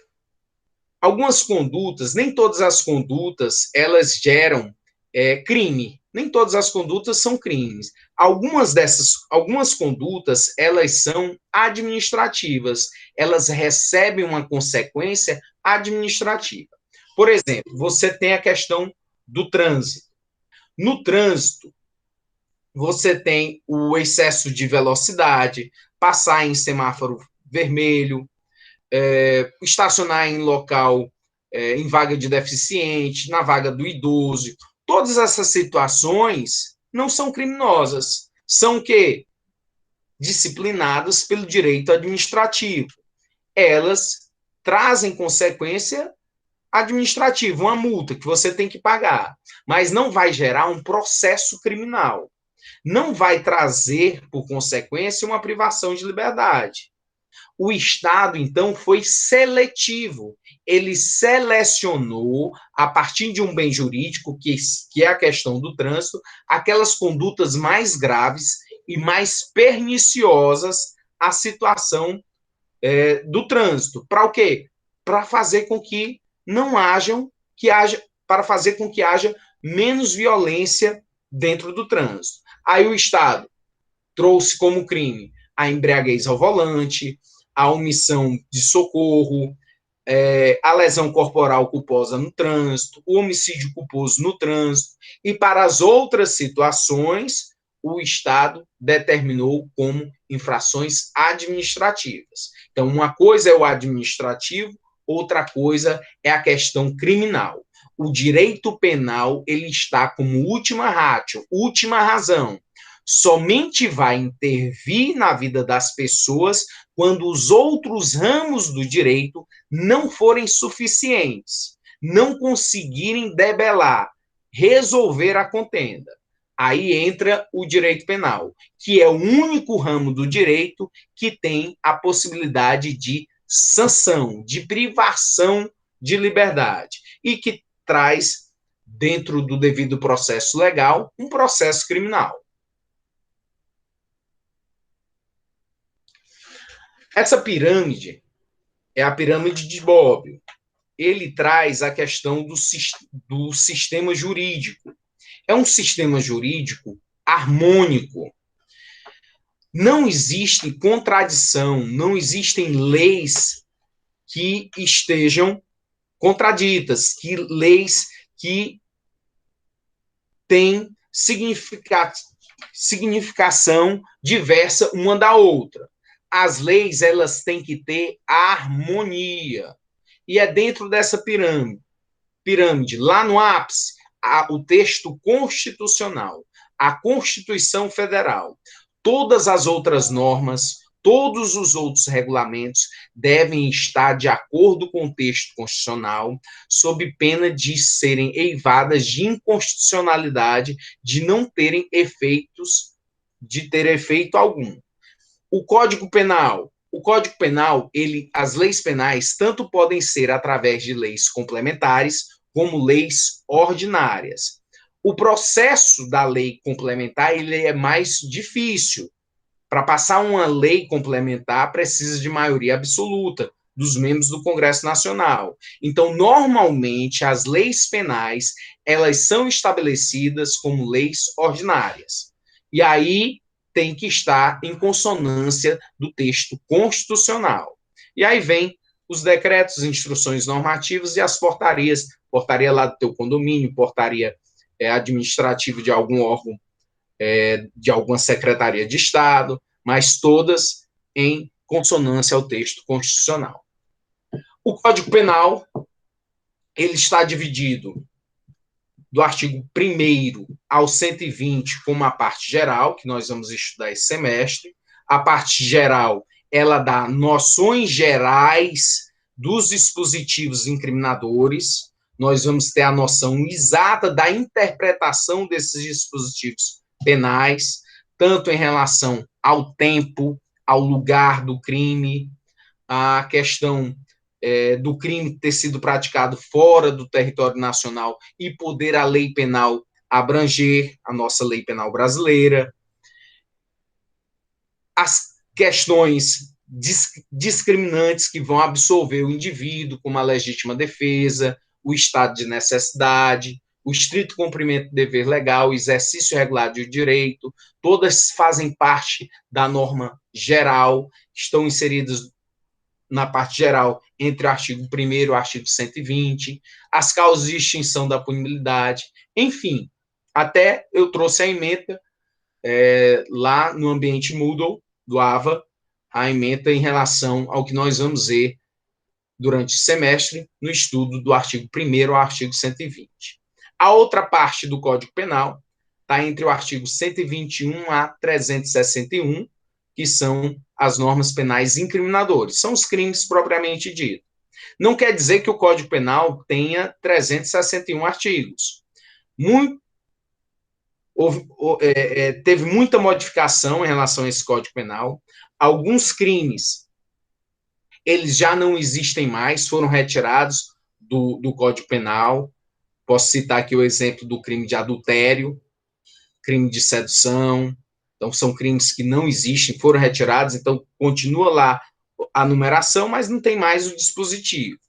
Algumas condutas, nem todas as condutas, elas geram crime. Nem todas as condutas são crimes. Algumas condutas, elas são administrativas. Elas recebem uma consequência administrativa. Por exemplo, você tem a questão do trânsito. No trânsito, você tem o excesso de velocidade, passar em semáforo vermelho, estacionar em local, em vaga de deficiente, na vaga do idoso. Todas essas situações não são criminosas. São o quê? Disciplinadas pelo direito administrativo. Elas trazem consequência administrativa, uma multa que você tem que pagar, mas não vai gerar um processo criminal. Não vai trazer, por consequência, uma privação de liberdade. O Estado, então, foi seletivo. Ele selecionou, a partir de um bem jurídico, que é a questão do trânsito, aquelas condutas mais graves e mais perniciosas à situação do trânsito. Para o quê? Para fazer com que não para fazer com que haja menos violência dentro do trânsito. Aí o Estado trouxe como crime a embriaguez ao volante, a omissão de socorro, a lesão corporal culposa no trânsito, o homicídio culposo no trânsito, e para as outras situações, o Estado determinou como infrações administrativas. Então, uma coisa é o administrativo, outra coisa é a questão criminal. O direito penal, ele está como última ratio, última razão. Somente vai intervir na vida das pessoas quando os outros ramos do direito não forem suficientes, não conseguirem debelar, resolver a contenda. Aí entra o direito penal, que é o único ramo do direito que tem a possibilidade de sanção, de privação de liberdade, e que traz, dentro do devido processo legal, um processo criminal. Essa pirâmide é a pirâmide de Bob. Ele traz a questão do sistema jurídico. É um sistema jurídico harmônico. Não existe contradição, não existem leis que estejam contraditas, leis que têm significação diversa uma da outra. As leis, elas têm que ter harmonia. E é dentro dessa pirâmide, lá no ápice, o texto constitucional, a Constituição Federal. Todas as outras normas, todos os outros regulamentos devem estar de acordo com o texto constitucional, sob pena de serem eivadas de inconstitucionalidade, de não terem efeitos, de ter efeito algum. O Código Penal, as leis penais tanto podem ser através de leis complementares como leis ordinárias. O processo da lei complementar ele é mais difícil. Para passar uma lei complementar, precisa de maioria absoluta dos membros do Congresso Nacional. Então, normalmente, as leis penais, elas são estabelecidas como leis ordinárias. E aí tem que estar em consonância do texto constitucional. E aí vem os decretos, instruções normativas e as portarias, portaria lá do teu condomínio, portaria administrativa de algum órgão, de alguma secretaria de Estado, mas todas em consonância ao texto constitucional. O Código Penal, ele está dividido do artigo 1º ao 120 como a parte geral, que nós vamos estudar esse semestre. A parte geral, ela dá noções gerais dos dispositivos incriminadores. Nós vamos ter a noção exata da interpretação desses dispositivos penais, tanto em relação ao tempo, ao lugar do crime, a questão do crime ter sido praticado fora do território nacional e poder a lei penal abranger, a nossa lei penal brasileira, as questões discriminantes que vão absolver o indivíduo, como a legítima defesa, o estado de necessidade, o estrito cumprimento do dever legal, o exercício regular de direito, todas fazem parte da norma geral, estão inseridas na parte geral entre o artigo 1º e o artigo 120, as causas de extinção da punibilidade, enfim, até eu trouxe a ementa lá no ambiente Moodle do AVA, a ementa em relação ao que nós vamos ver durante o semestre no estudo do artigo 1º ao artigo 120. A outra parte do Código Penal está entre o artigo 121 a 361, que são as normas penais incriminadoras. São os crimes propriamente ditos. Não quer dizer que o Código Penal tenha 361 artigos. Teve muita modificação em relação a esse Código Penal. Alguns crimes, eles já não existem mais, foram retirados do Código Penal. Posso citar aqui o exemplo do crime de adultério, crime de sedução. Então, são crimes que não existem, foram retirados, então continua lá a numeração, mas não tem mais o dispositivo.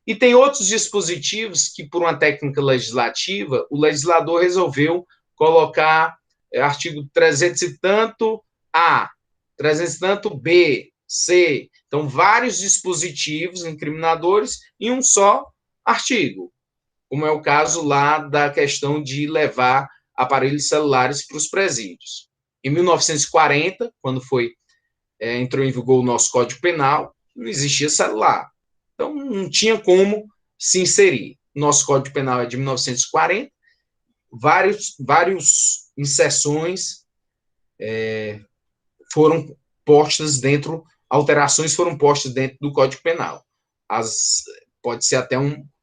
E tem outros dispositivos que, por uma técnica legislativa, o legislador resolveu colocar artigo 300 e tanto A, 300 e tanto B, C. Então, vários dispositivos incriminadores em um só artigo, como é o caso lá da questão de levar aparelhos celulares para os presídios. Em 1940, quando entrou em vigor o nosso Código Penal, não existia celular. Então, não tinha como se inserir. Nosso Código Penal é de 1940, várias inserções foram postas dentro, alterações foram postas dentro do Código Penal. Pode ser até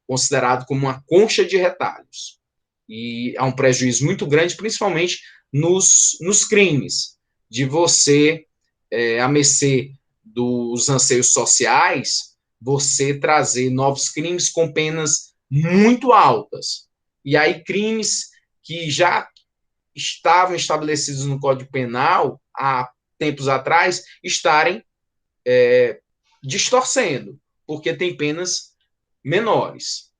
considerado como uma concha de retalhos. E há um prejuízo muito grande, principalmente nos crimes, de você, a mercê dos anseios sociais, você trazer novos crimes com penas muito altas. E aí, crimes que já estavam estabelecidos no Código Penal, há tempos atrás, estarem distorcendo, porque tem penas menores.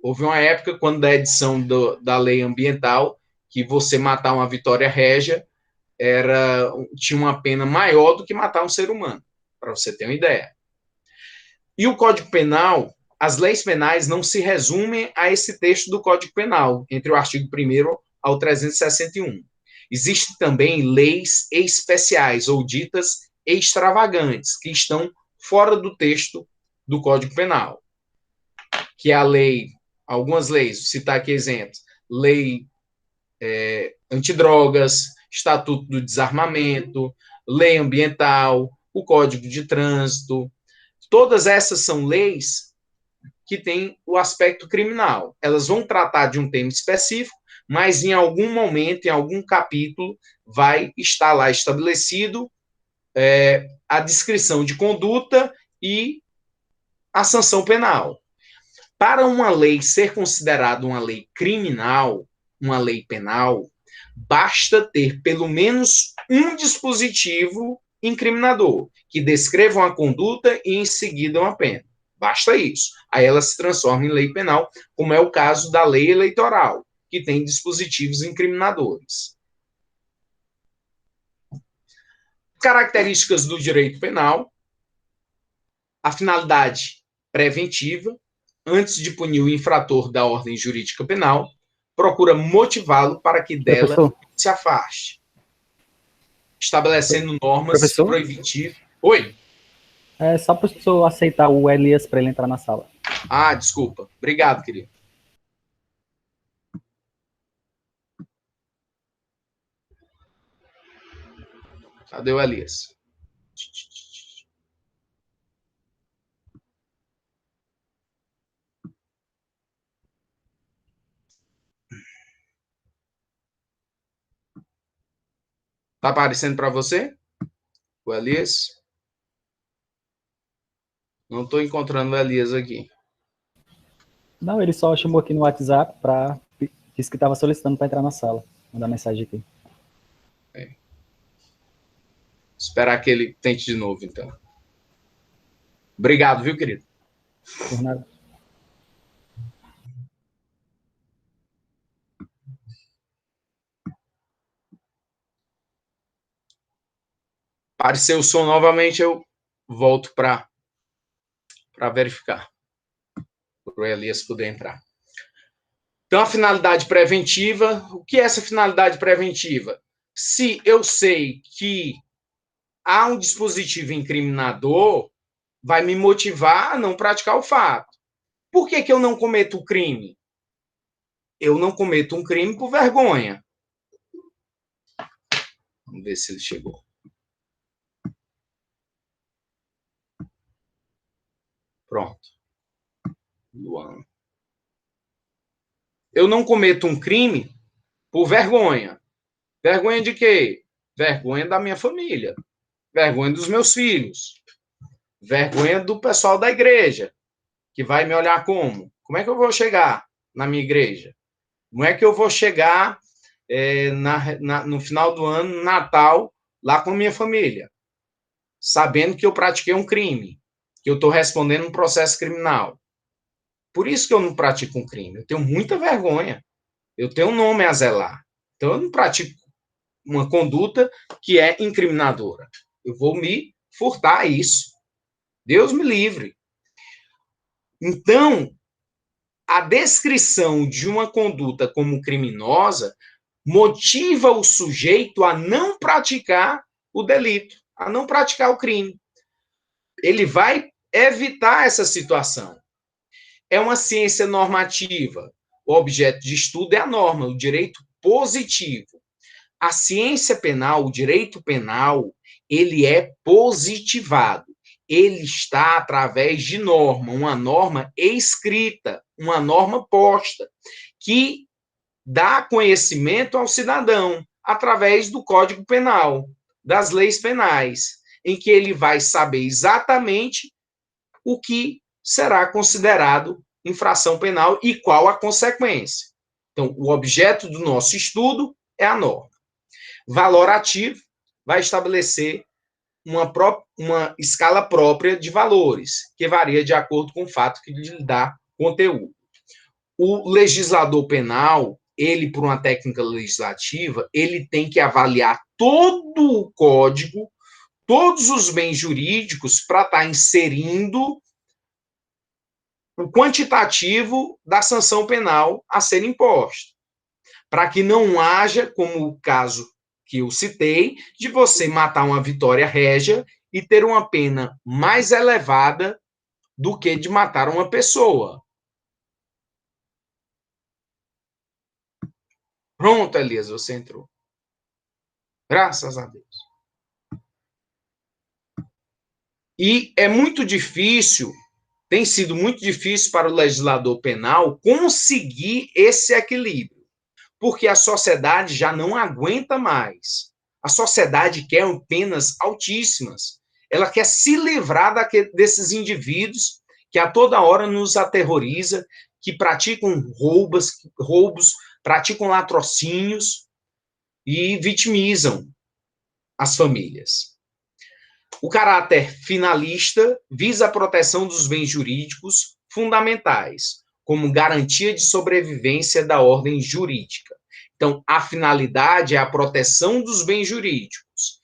Houve uma época, quando da edição da lei ambiental, que você matar uma Vitória Régia tinha uma pena maior do que matar um ser humano, para você ter uma ideia. E o Código Penal, as leis penais não se resumem a esse texto do Código Penal, entre o artigo 1º ao 361. Existem também leis especiais, ou ditas extravagantes, que estão fora do texto do Código Penal, que é a lei, algumas leis, vou citar aqui exemplos, lei antidrogas, Estatuto do Desarmamento, lei ambiental, o Código de Trânsito. Todas essas são leis que têm o aspecto criminal. Elas vão tratar de um tema específico, mas em algum momento, em algum capítulo, vai estar lá estabelecido a descrição de conduta e a sanção penal. Para uma lei ser considerada uma lei criminal, uma lei penal, basta ter pelo menos um dispositivo incriminador, que descreva uma conduta e em seguida uma pena. Basta isso. Aí ela se transforma em lei penal, como é o caso da lei eleitoral, que tem dispositivos incriminadores. Características do direito penal: a finalidade preventiva. Antes de punir o infrator da ordem jurídica penal, procura motivá-lo para que dela se afaste, estabelecendo normas proibitivas. Oi? É só para o professor aceitar o Elias para ele entrar na sala. Ah, desculpa. Obrigado, querido. Cadê o Elias? Tá aparecendo para você? O Elias? Não estou encontrando o Elias aqui. Não, ele só chamou aqui no WhatsApp para disse que estava solicitando para entrar na sala. Mandar mensagem aqui. Esperar que ele tente de novo, então. Obrigado, viu, querido? Por nada. Apareceu o som novamente, eu volto para verificar. Para o Elias poder entrar. Então, a finalidade preventiva. O que é essa finalidade preventiva? Se eu sei que há um dispositivo incriminador, vai me motivar a não praticar o fato. Por que eu não cometo o crime? Eu não cometo um crime por vergonha. Vamos ver se ele chegou. Pronto. Luan. Eu não cometo um crime por vergonha. Vergonha de quê? Vergonha da minha família. Vergonha dos meus filhos. Vergonha do pessoal da igreja, que vai me olhar como? Como é que eu vou chegar na minha igreja? Como é que eu vou chegar no final do ano, Natal, lá com a minha família? Sabendo que eu pratiquei um crime, que eu estou respondendo um processo criminal. Por isso que eu não pratico um crime. Eu tenho muita vergonha. Eu tenho um nome a zelar. Então, eu não pratico uma conduta que é incriminadora. Eu vou me furtar a isso. Deus me livre. Então, a descrição de uma conduta como criminosa motiva o sujeito a não praticar o delito, a não praticar o crime. Ele vai evitar essa situação. É uma ciência normativa. O objeto de estudo é a norma, o direito positivo. A ciência penal, o direito penal, ele é positivado. Ele está através de norma, uma norma escrita, uma norma posta, que dá conhecimento ao cidadão através do Código Penal, das leis penais, em que ele vai saber exatamente o que será considerado infração penal e qual a consequência. Então, o objeto do nosso estudo é a norma. Valor ativo vai estabelecer uma escala própria de valores, que varia de acordo com o fato que lhe dá conteúdo. O legislador penal, ele, por uma técnica legislativa, ele tem que avaliar todo o código, todos os bens jurídicos, para estar inserindo o quantitativo da sanção penal a ser imposta, para que não haja, como o caso que eu citei, de você matar uma vitória régia e ter uma pena mais elevada do que de matar uma pessoa. Pronto, Elias, você entrou. Graças a Deus. E é muito difícil, tem sido muito difícil para o legislador penal conseguir esse equilíbrio, porque a sociedade já não aguenta mais. A sociedade quer penas altíssimas. Ela quer se livrar desses indivíduos que a toda hora nos aterroriza, que praticam roubos, praticam latrocínios e vitimizam as famílias. O caráter finalista visa a proteção dos bens jurídicos fundamentais, como garantia de sobrevivência da ordem jurídica. Então, a finalidade é a proteção dos bens jurídicos.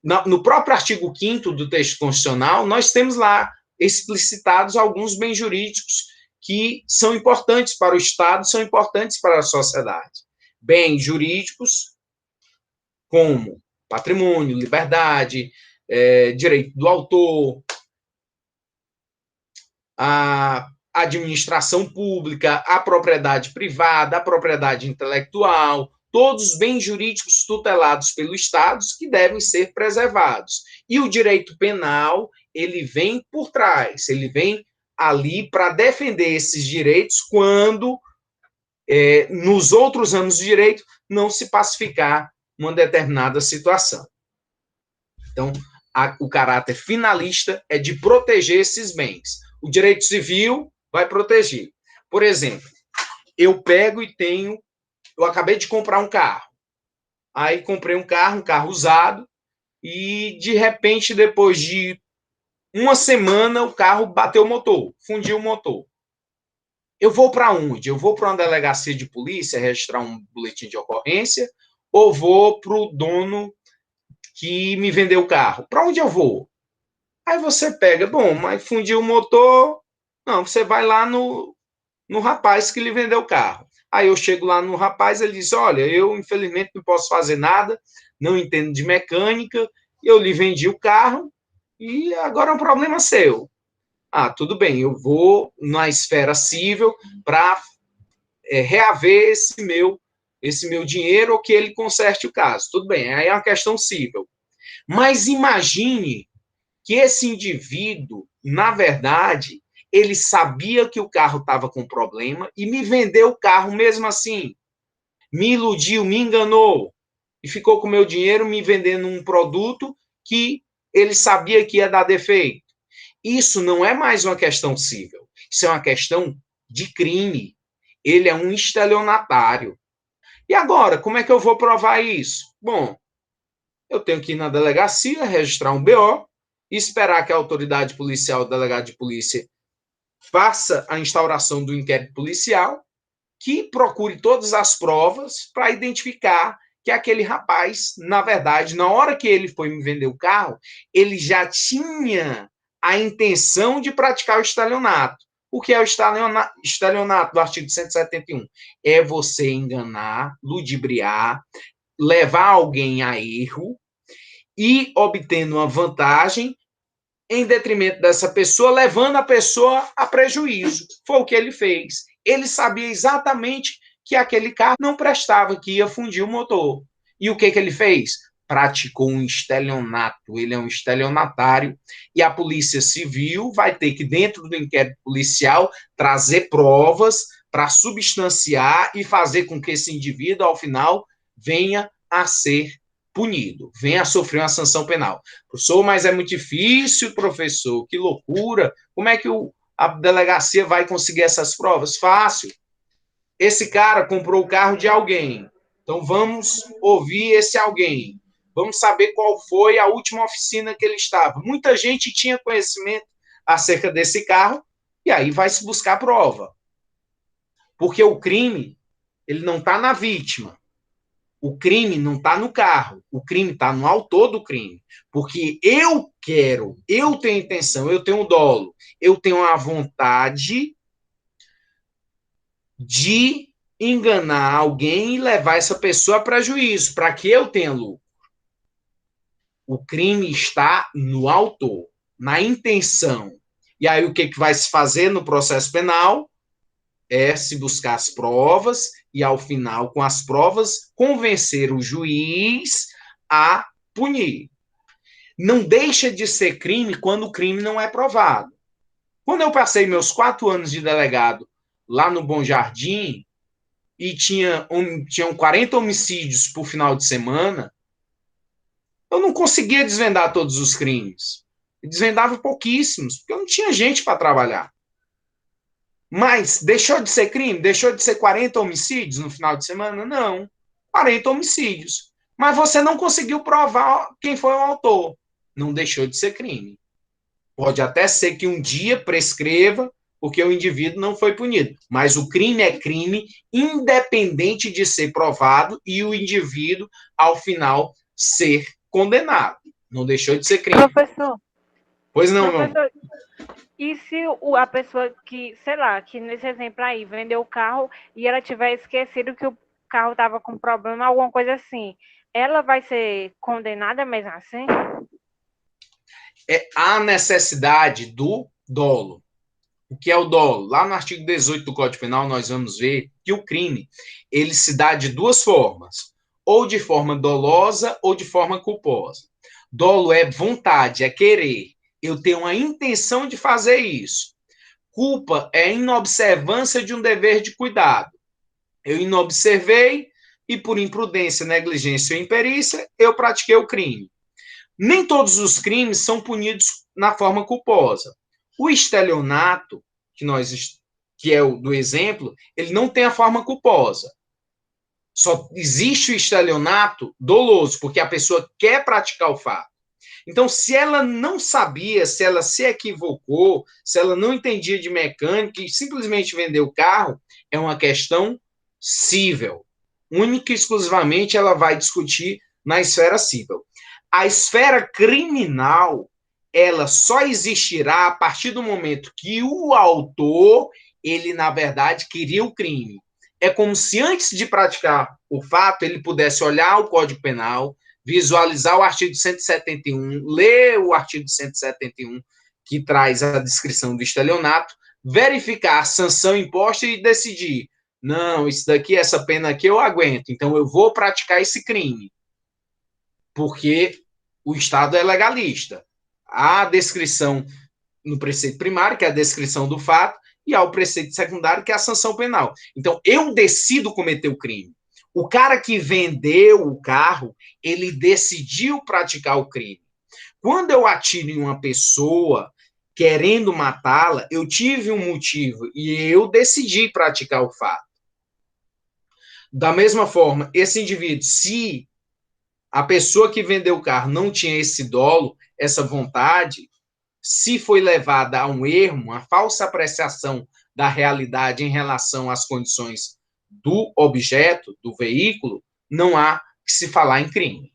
No próprio artigo 5º do texto constitucional, nós temos lá explicitados alguns bens jurídicos que são importantes para o Estado, são importantes para a sociedade. Bens jurídicos como patrimônio, liberdade, direito do autor, a administração pública, a propriedade privada, a propriedade intelectual, todos os bens jurídicos tutelados pelo Estado que devem ser preservados. E o direito penal, ele vem por trás, ele vem ali para defender esses direitos quando, nos outros ramos do direito, não se pacificar uma determinada situação. Então, o caráter finalista é de proteger esses bens. O direito civil vai proteger. Por exemplo, eu pego e eu acabei de comprar um carro. Aí comprei um carro usado, e de repente, depois de uma semana, o carro bateu o motor, fundiu o motor. Eu vou para onde? Eu vou para uma delegacia de polícia registrar um boletim de ocorrência, ou vou para o dono que me vendeu o carro? Para onde eu vou? Aí você pega, bom, mas fundiu o motor, não, você vai lá no rapaz que lhe vendeu o carro. Aí eu chego lá no rapaz, ele diz, olha, eu infelizmente não posso fazer nada, não entendo de mecânica, eu lhe vendi o carro e agora é um problema seu. Ah, tudo bem, eu vou na esfera civil para reaver esse meu dinheiro ou que ele conserte o caso. Tudo bem, aí é uma questão civil. Mas imagine que esse indivíduo, na verdade, ele sabia que o carro estava com problema e me vendeu o carro mesmo assim. Me iludiu, me enganou e ficou com o meu dinheiro me vendendo um produto que ele sabia que ia dar defeito. Isso não é mais uma questão civil, isso é uma questão de crime. Ele é um estelionatário. E agora, como é que eu vou provar isso? Bom, eu tenho que ir na delegacia, registrar um BO, e esperar que a autoridade policial, o delegado de polícia, faça a instauração do inquérito policial, que procure todas as provas para identificar que aquele rapaz, na verdade, na hora que ele foi me vender o carro, ele já tinha a intenção de praticar o estelionato. O que é o estelionato do artigo 171? É você enganar, ludibriar, levar alguém a erro e obtendo uma vantagem em detrimento dessa pessoa, levando a pessoa a prejuízo. Foi o que ele fez. Ele sabia exatamente que aquele carro não prestava, que ia fundir o motor. E o que ele fez? Praticou um estelionato. Ele é um estelionatário. E a Polícia Civil vai ter que, dentro do inquérito policial, trazer provas para substanciar e fazer com que esse indivíduo, ao final, venha a ser punido, venha a sofrer uma sanção penal. Professor, mas é muito difícil, professor, que loucura. Como é que a delegacia vai conseguir essas provas? Fácil. Esse cara comprou o carro de alguém. Então vamos ouvir esse alguém. Vamos saber qual foi a última oficina que ele estava. Muita gente tinha conhecimento acerca desse carro e aí vai se buscar prova. Porque o crime, ele não está na vítima. O crime não está no carro, o crime está no autor do crime. Porque eu quero, eu tenho intenção, eu tenho dolo, eu tenho a vontade de enganar alguém e levar essa pessoa a prejuízo, para que eu tenha lucro. O crime está no autor, na intenção. E aí o que vai se fazer no processo penal é se buscar as provas e, ao final, com as provas, convencer o juiz a punir. Não deixa de ser crime quando o crime não é provado. Quando eu passei meus 4 anos de delegado lá no Bom Jardim e tinham 40 homicídios por final de semana, eu não conseguia desvendar todos os crimes. Eu desvendava pouquíssimos, porque eu não tinha gente para trabalhar. Mas deixou de ser crime? Deixou de ser 40 homicídios no final de semana? Não. 40 homicídios. Mas você não conseguiu provar quem foi o autor. Não deixou de ser crime. Pode até ser que um dia prescreva, porque o indivíduo não foi punido. Mas o crime é crime, independente de ser provado e o indivíduo, ao final, ser condenado. Não deixou de ser crime. Professor, Pois não, professor, e se a pessoa que, sei lá, que nesse exemplo aí, vendeu o carro e ela tiver esquecido que o carro estava com problema, alguma coisa assim, ela vai ser condenada mesmo assim? É a necessidade do dolo. O que é o dolo? Lá no artigo 18 do Código Penal, nós vamos ver que o crime ele se dá de duas formas, ou de forma dolosa ou de forma culposa. Dolo é vontade, é querer. Eu tenho a intenção de fazer isso. Culpa é inobservância de um dever de cuidado. Eu inobservei e, por imprudência, negligência ou imperícia, eu pratiquei o crime. Nem todos os crimes são punidos na forma culposa. O estelionato, que é o do exemplo, ele não tem a forma culposa. Só existe o estelionato doloso, porque a pessoa quer praticar o fato. Então, se ela não sabia, se ela se equivocou, se ela não entendia de mecânica e simplesmente vendeu o carro, é uma questão cível. Única e exclusivamente ela vai discutir na esfera cível. A esfera criminal, ela só existirá a partir do momento que o autor, ele, na verdade, queria o crime. É como se antes de praticar o fato, ele pudesse olhar o Código Penal, visualizar o artigo 171, ler o artigo 171, que traz a descrição do estelionato, verificar a sanção imposta e decidir, não, isso daqui, essa pena aqui eu aguento, então eu vou praticar esse crime. Porque o Estado é legalista. Há a descrição no preceito primário, que é a descrição do fato, e há o preceito secundário, que é a sanção penal. Então, eu decido cometer o crime. O cara que vendeu o carro, ele decidiu praticar o crime. Quando eu atiro em uma pessoa querendo matá-la, eu tive um motivo e eu decidi praticar o fato. Da mesma forma, esse indivíduo, se a pessoa que vendeu o carro não tinha esse dolo, essa vontade, se foi levada a um erro, uma falsa apreciação da realidade em relação às condições do objeto, do veículo, não há que se falar em crime.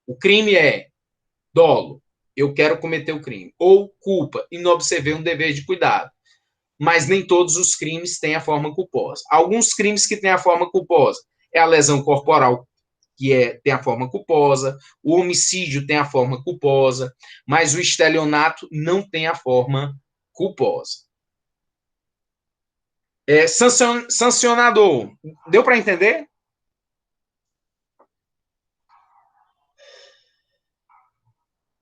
O crime é dolo, eu quero cometer o crime, ou culpa, inobservei um dever de cuidado. Mas nem todos os crimes têm a forma culposa. Alguns crimes que têm a forma culposa é a lesão corporal, que tem a forma culposa, o homicídio tem a forma culposa, mas o estelionato não tem a forma culposa. Sancionador. Deu para entender?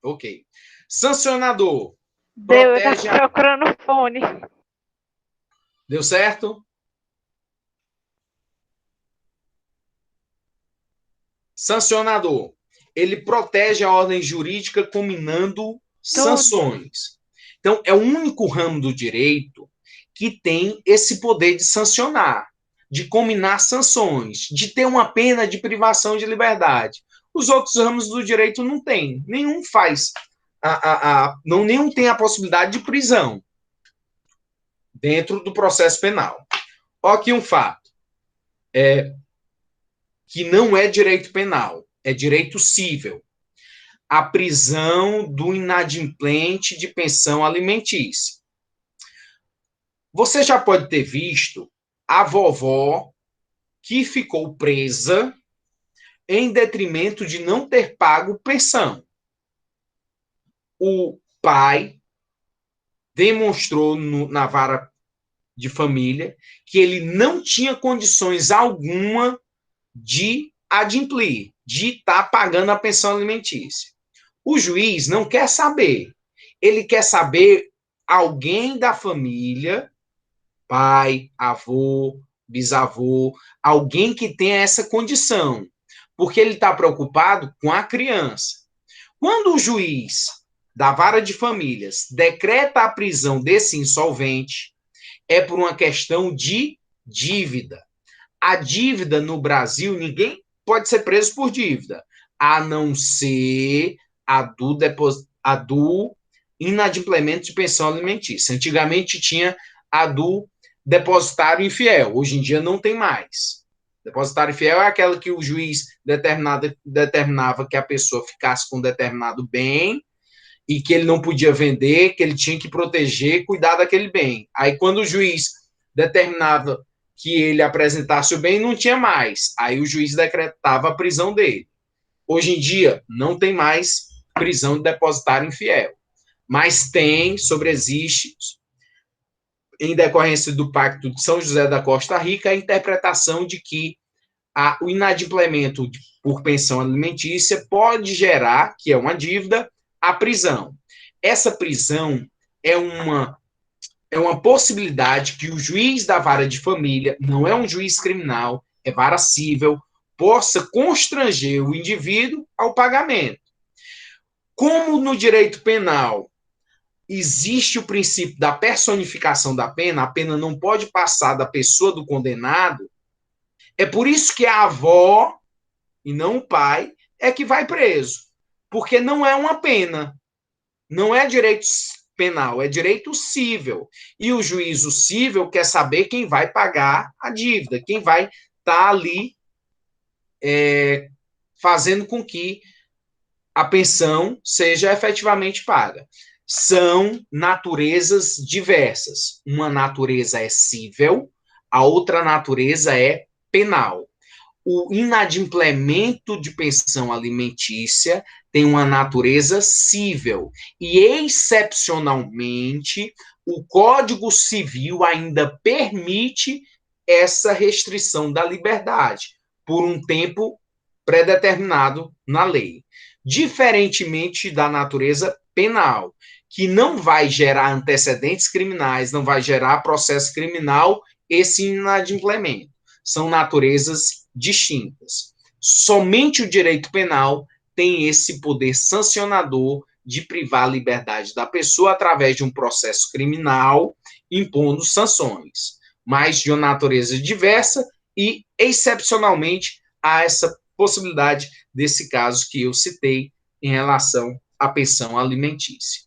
Ok. Sancionador. Deu, eu estava procurando o fone. Deu certo? Sancionador. Ele protege a ordem jurídica combinando sanções. Então, é o único ramo do direito que tem esse poder de sancionar, de combinar sanções, de ter uma pena de privação de liberdade. Os outros ramos do direito não tem. Nenhum faz. Nenhum tem a possibilidade de prisão dentro do processo penal. Olha aqui um fato. que não é direito penal, é direito cível. A prisão do inadimplente de pensão alimentícia. Você já pode ter visto a vovó que ficou presa em detrimento de não ter pago pensão. O pai demonstrou na vara de família que ele não tinha condições alguma de adimplir, de estar pagando a pensão alimentícia. O juiz não quer saber. Ele quer saber alguém da família, pai, avô, bisavô, alguém que tenha essa condição, porque ele está preocupado com a criança. Quando o juiz da vara de famílias decreta a prisão desse insolvente, é por uma questão de dívida. A dívida no Brasil, ninguém pode ser preso por dívida, a não ser a do inadimplemento de pensão alimentícia. Antigamente tinha a do depositário infiel, hoje em dia não tem mais. Depositário infiel é aquela que o juiz determinava que a pessoa ficasse com determinado bem e que ele não podia vender, que ele tinha que proteger, cuidar daquele bem. Aí, quando o juiz determinava que ele apresentasse o bem, não tinha mais. Aí o juiz decretava a prisão dele. Hoje em dia, não tem mais prisão de depositário infiel. Mas sobreexiste, em decorrência do Pacto de São José da Costa Rica, a interpretação de que o inadimplemento por pensão alimentícia pode gerar, que é uma dívida, a prisão. Essa prisão é uma possibilidade que o juiz da vara de família, não é um juiz criminal, é vara cível, possa constranger o indivíduo ao pagamento. Como no direito penal existe o princípio da personificação da pena, a pena não pode passar da pessoa do condenado, é por isso que a avó, e não o pai, é que vai preso. Porque não é uma pena. Não é direito penal, é direito cível. E o juízo cível quer saber quem vai pagar a dívida, quem vai estar ali fazendo com que a pensão seja efetivamente paga. São naturezas diversas. Uma natureza é cível, a outra natureza é penal. O inadimplemento de pensão alimentícia tem uma natureza cível e, excepcionalmente, o Código Civil ainda permite essa restrição da liberdade por um tempo predeterminado na lei. Diferentemente da natureza penal, que não vai gerar antecedentes criminais, não vai gerar processo criminal, esse inadimplemento. São naturezas distintas. Somente o direito penal tem esse poder sancionador de privar a liberdade da pessoa através de um processo criminal, impondo sanções, mas de uma natureza diversa e, excepcionalmente, há essa possibilidade desse caso que eu citei em relação à pensão alimentícia.